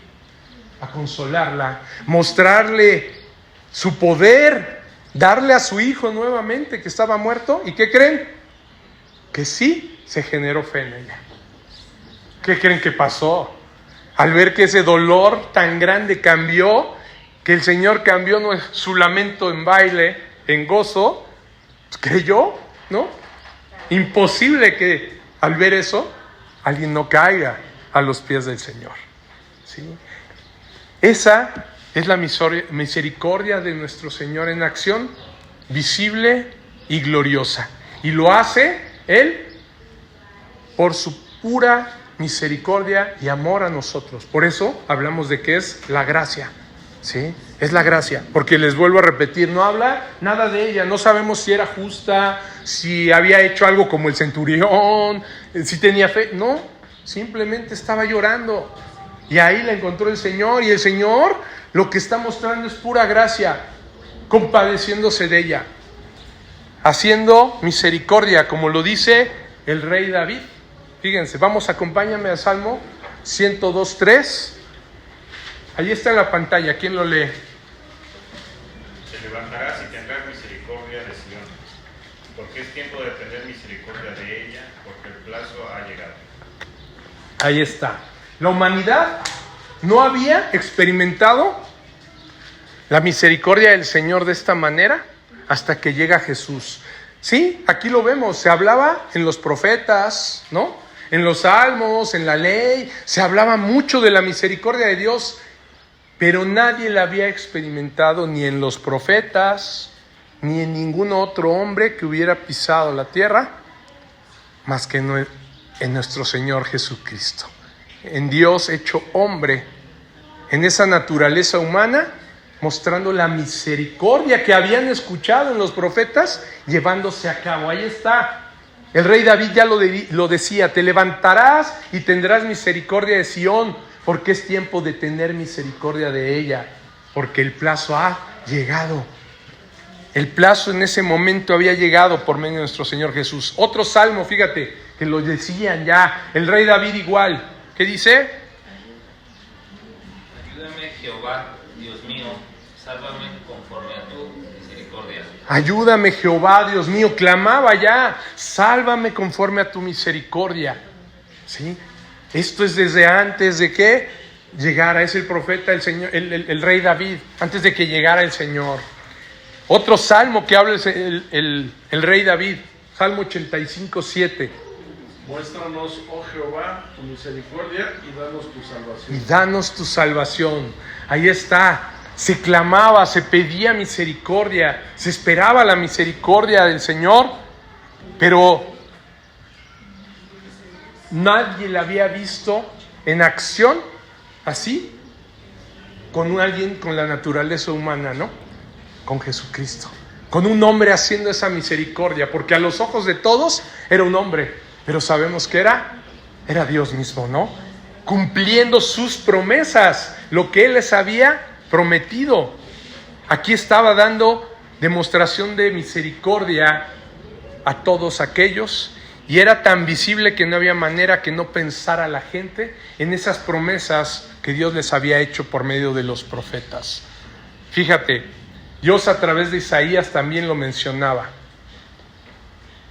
a consolarla, mostrarle su poder, darle a su hijo nuevamente que estaba muerto. ¿Y qué creen? Que sí se generó fe en ella. ¿Qué creen que pasó? Al ver que ese dolor tan grande cambió, que el Señor cambió su lamento en baile, en gozo, creyó, ¿no? Imposible que al ver eso alguien no caiga a los pies del Señor, ¿sí? Esa es la misericordia de nuestro Señor en acción, visible y gloriosa. Y lo hace Él por su pura misericordia y amor a nosotros. Por eso hablamos de que es la gracia, ¿sí? Es la gracia, porque les vuelvo a repetir, no habla nada de ella, no sabemos si era justa, si había hecho algo como el centurión, si tenía fe, no, simplemente estaba llorando y ahí la encontró el Señor, y el Señor lo que está mostrando es pura gracia, compadeciéndose de ella, haciendo misericordia, como lo dice el rey David. Fíjense, acompáñame al Salmo 102:3. Ahí está en la pantalla, ¿quién lo lee? Te levantarás y tendrás misericordia de Sión, porque es tiempo de tener misericordia de ella, porque el plazo ha llegado. Ahí está. La humanidad no había experimentado la misericordia del Señor de esta manera hasta que llega Jesús. Sí, aquí lo vemos, se hablaba en los profetas, ¿no? En los salmos, en la ley, se hablaba mucho de la misericordia de Dios, pero nadie la había experimentado ni en los profetas, ni en ningún otro hombre que hubiera pisado la tierra, más que en nuestro Señor Jesucristo. En Dios hecho hombre, en esa naturaleza humana, mostrando la misericordia que habían escuchado en los profetas, llevándose a cabo. Ahí está. El rey David ya lo decía, te levantarás y tendrás misericordia de Sión, porque es tiempo de tener misericordia de ella, porque el plazo ha llegado. El plazo en ese momento había llegado por medio de nuestro Señor Jesús. Otro salmo, fíjate, que lo decían ya, el rey David igual, ¿qué dice? Jehová, Dios mío, sálvame conforme a tu misericordia. Ayúdame, Jehová, Dios mío, clamaba ya, sálvame conforme a tu misericordia. ¿Sí? Esto es desde antes de que llegara, es el profeta, el Señor, el rey David, antes de que llegara el Señor. Otro salmo que habla el rey David, Salmo 85:7. Muéstranos, oh Jehová, tu misericordia y danos tu salvación. Y danos tu salvación. Ahí está. Se clamaba, se pedía misericordia, se esperaba la misericordia del Señor, pero nadie la había visto en acción así, con alguien con la naturaleza humana, ¿no? Con Jesucristo, con un hombre haciendo esa misericordia, porque a los ojos de todos era un hombre, pero sabemos que era Dios mismo, ¿no? Cumpliendo sus promesas, lo que Él les había prometido. Aquí estaba dando demostración de misericordia a todos aquellos, y era tan visible que no había manera que no pensara la gente en esas promesas que Dios les había hecho por medio de los profetas. Fíjate, Dios a través de Isaías también lo mencionaba.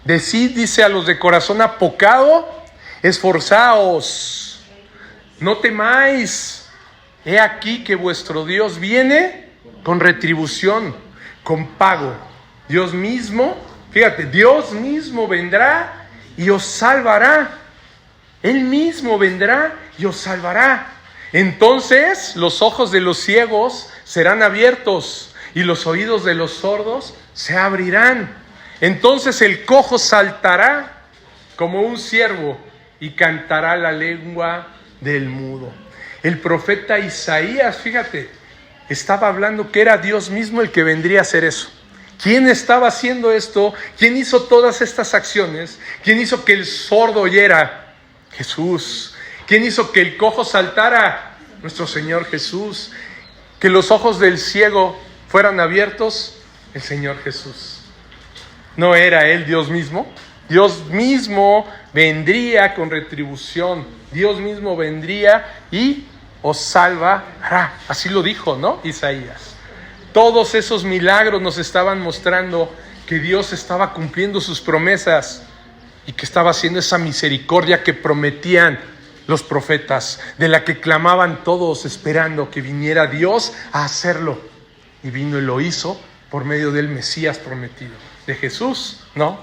Decid, dice, a los de corazón apocado, esforzaos, no temáis, he aquí que vuestro Dios viene con retribución, con pago. Dios mismo, fíjate, Dios mismo vendrá y os salvará. Él mismo vendrá y os salvará. Entonces los ojos de los ciegos serán abiertos y los oídos de los sordos se abrirán. Entonces el cojo saltará como un ciervo y cantará la lengua del mudo. El profeta Isaías, fíjate, estaba hablando que era Dios mismo el que vendría a hacer eso. ¿Quién estaba haciendo esto? ¿Quién hizo todas estas acciones? ¿Quién hizo que el sordo oyera? Jesús. ¿Quién hizo que el cojo saltara? Nuestro Señor Jesús. Que los ojos del ciego fueran abiertos, el Señor Jesús. ¿No era Él Dios mismo? Dios mismo vendría con retribución. Dios mismo vendría y os salvará. Así lo dijo, ¿no? Isaías. Todos esos milagros nos estaban mostrando que Dios estaba cumpliendo sus promesas y que estaba haciendo esa misericordia que prometían los profetas, de la que clamaban todos esperando que viniera Dios a hacerlo. Y vino y lo hizo por medio del Mesías prometido, de Jesús, ¿no?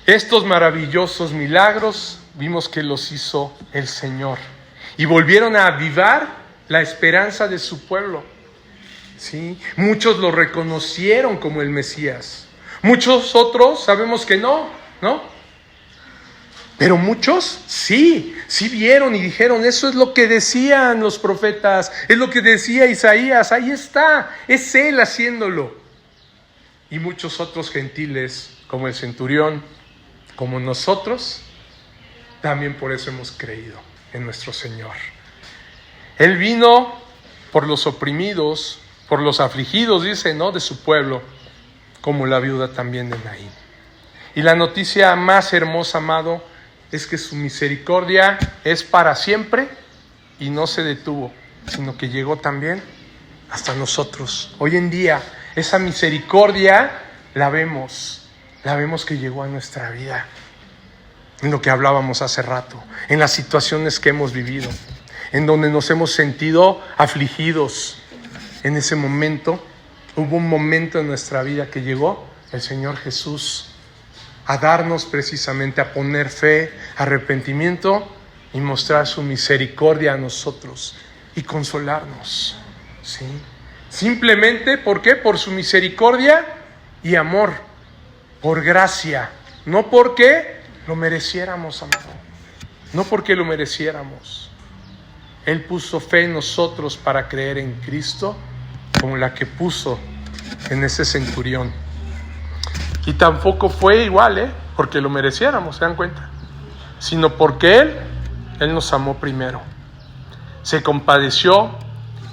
Estos maravillosos milagros vimos que los hizo el Señor y volvieron a avivar la esperanza de su pueblo. Sí, muchos lo reconocieron como el Mesías. Muchos otros sabemos que no. Pero muchos sí vieron y dijeron, eso es lo que decían los profetas, es lo que decía Isaías, ahí está, es Él haciéndolo. Y muchos otros gentiles, como el centurión, como nosotros, también por eso hemos creído en nuestro Señor. Él vino por los oprimidos, por los afligidos, dice, ¿no?, de su pueblo, como la viuda también de Naín. Y la noticia más hermosa, amado, es que su misericordia es para siempre y no se detuvo, sino que llegó también hasta nosotros. Hoy en día, esa misericordia la vemos que llegó a nuestra vida, en lo que hablábamos hace rato, en las situaciones que hemos vivido, en donde nos hemos sentido afligidos. En ese momento, hubo un momento en nuestra vida que llegó el Señor Jesús a darnos precisamente, a poner fe, arrepentimiento y mostrar su misericordia a nosotros y consolarnos, ¿sí? Simplemente, ¿por qué? Por su misericordia y amor, por gracia, no porque lo mereciéramos, amado, no porque lo mereciéramos. Él puso fe en nosotros para creer en Cristo, como la que puso en ese centurión. Y tampoco fue igual, porque lo mereciéramos, ¿se dan cuenta? Sino porque Él nos amó primero. Se compadeció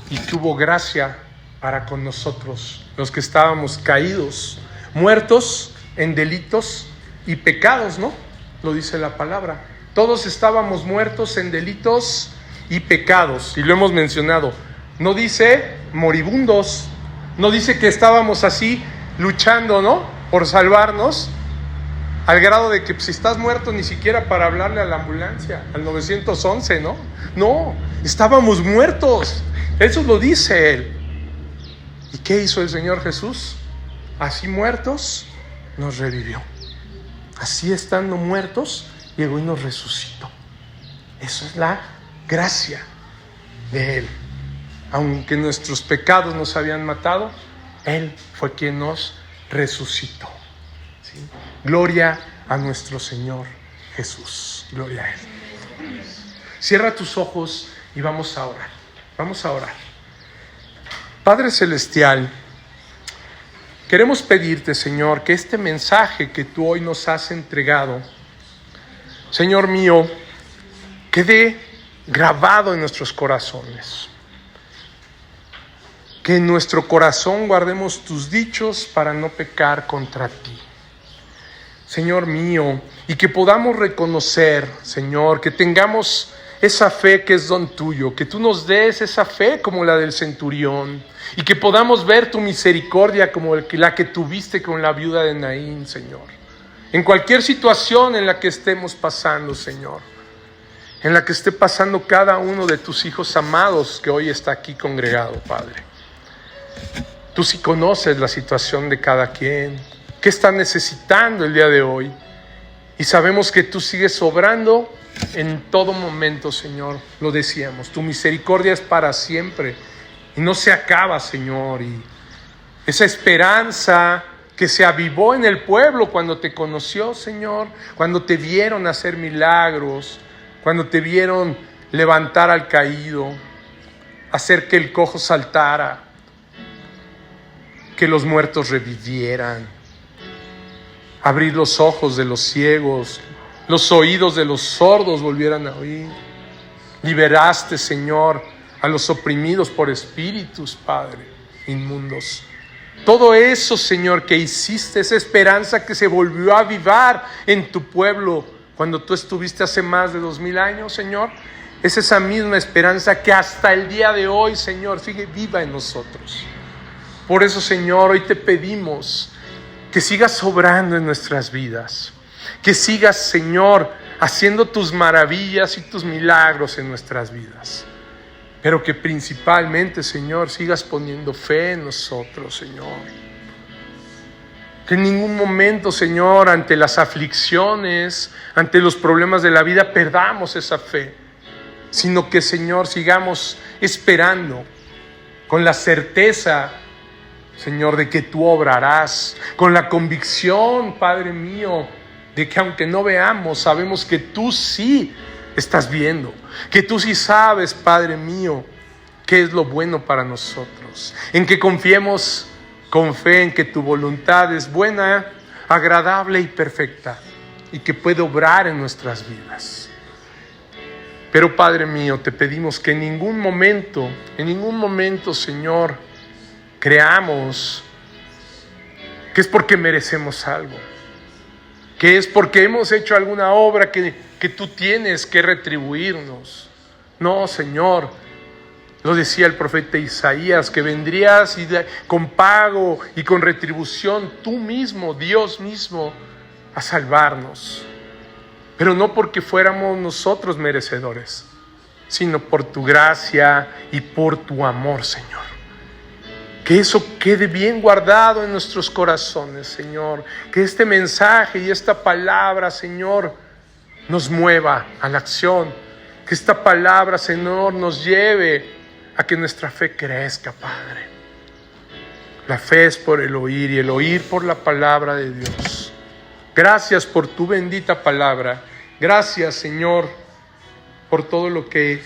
y tuvo gracia para con nosotros, los que estábamos caídos, muertos en delitos y pecados, ¿no? Lo dice la palabra. Todos estábamos muertos en delitos y pecados, y lo hemos mencionado. No dice moribundos, no dice que estábamos así luchando, ¿no?, por salvarnos, al grado de que si estás muerto ni siquiera para hablarle a la ambulancia, al 911, ¿no? No, estábamos muertos. Eso lo dice Él. ¿Y qué hizo el Señor Jesús? Así muertos, nos revivió. Así estando muertos, llegó y nos resucitó. Eso es la gracia de Él. Aunque nuestros pecados nos habían matado, Él fue quien nos resucitó. ¿Sí? Gloria a nuestro Señor Jesús. Gloria a Él. Cierra tus ojos y vamos a orar. Vamos a orar. Padre Celestial, queremos pedirte, Señor, que este mensaje que tú hoy nos has entregado, Señor mío, quede grabado en nuestros corazones. Que en nuestro corazón guardemos tus dichos para no pecar contra ti. Señor mío, y que podamos reconocer, Señor, que tengamos esa fe que es don tuyo, que tú nos des esa fe como la del centurión, y que podamos ver tu misericordia como la que tuviste con la viuda de Naín, Señor. En cualquier situación en la que estemos pasando, Señor, en la que esté pasando cada uno de tus hijos amados que hoy está aquí congregado, Padre. Tú sí conoces la situación de cada quien, qué está necesitando el día de hoy, y sabemos que tú sigues obrando en todo momento, Señor. Lo decíamos, tu misericordia es para siempre y no se acaba, Señor. Y esa esperanza que se avivó en el pueblo cuando te conoció, Señor, cuando te vieron hacer milagros, cuando te vieron levantar al caído, hacer que el cojo saltara, que los muertos revivieran, abrir los ojos de los ciegos, los oídos de los sordos volvieran a oír. Liberaste, Señor, a los oprimidos por espíritus, Padre, inmundos. Todo eso, Señor, que hiciste, esa esperanza que se volvió a avivar en tu pueblo cuando tú estuviste hace más de 2000 años, Señor, es esa misma esperanza que hasta el día de hoy, Señor, sigue viva en nosotros. Por eso, Señor, hoy te pedimos que sigas obrando en nuestras vidas, que sigas, Señor, haciendo tus maravillas y tus milagros en nuestras vidas, pero que principalmente, Señor, sigas poniendo fe en nosotros, Señor. Que en ningún momento, Señor, ante las aflicciones, ante los problemas de la vida, perdamos esa fe, sino que, Señor, sigamos esperando con la certeza, Señor, de que tú obrarás, con la convicción, Padre mío, de que aunque no veamos, sabemos que tú sí estás viendo, que tú sí sabes, Padre mío, qué es lo bueno para nosotros, en que confiemos con fe en que tu voluntad es buena, agradable y perfecta, y que puede obrar en nuestras vidas. Pero, Padre mío, te pedimos que en ningún momento, Señor, creamos que es porque merecemos algo, que es porque hemos hecho alguna obra que tú tienes que retribuirnos. No, Señor, lo decía el profeta Isaías, que vendrías con pago y con retribución tú mismo, Dios mismo, a salvarnos. Pero no porque fuéramos nosotros merecedores, sino por tu gracia y por tu amor, Señor. Que eso quede bien guardado en nuestros corazones, Señor. Que este mensaje y esta palabra, Señor, nos mueva a la acción. Que esta palabra, Señor, nos lleve a que nuestra fe crezca, Padre. La fe es por el oír y el oír por la palabra de Dios. Gracias por tu bendita palabra. Gracias, Señor, por todo lo que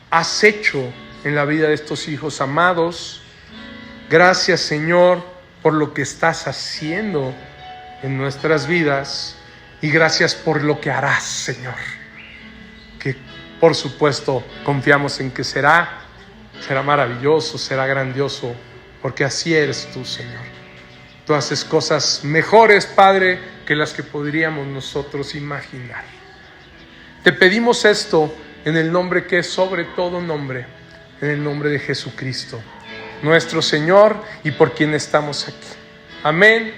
has hecho en la vida de estos hijos amados. Gracias, Señor, por lo que estás haciendo en nuestras vidas. Y gracias por lo que harás, Señor. Que, por supuesto, confiamos en que será maravilloso, será grandioso, porque así eres tú, Señor. Tú haces cosas mejores, Padre, que las que podríamos nosotros imaginar. Te pedimos esto en el nombre que es sobre todo nombre, en el nombre de Jesucristo, nuestro Señor y por quien estamos aquí. Amén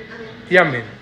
y amén.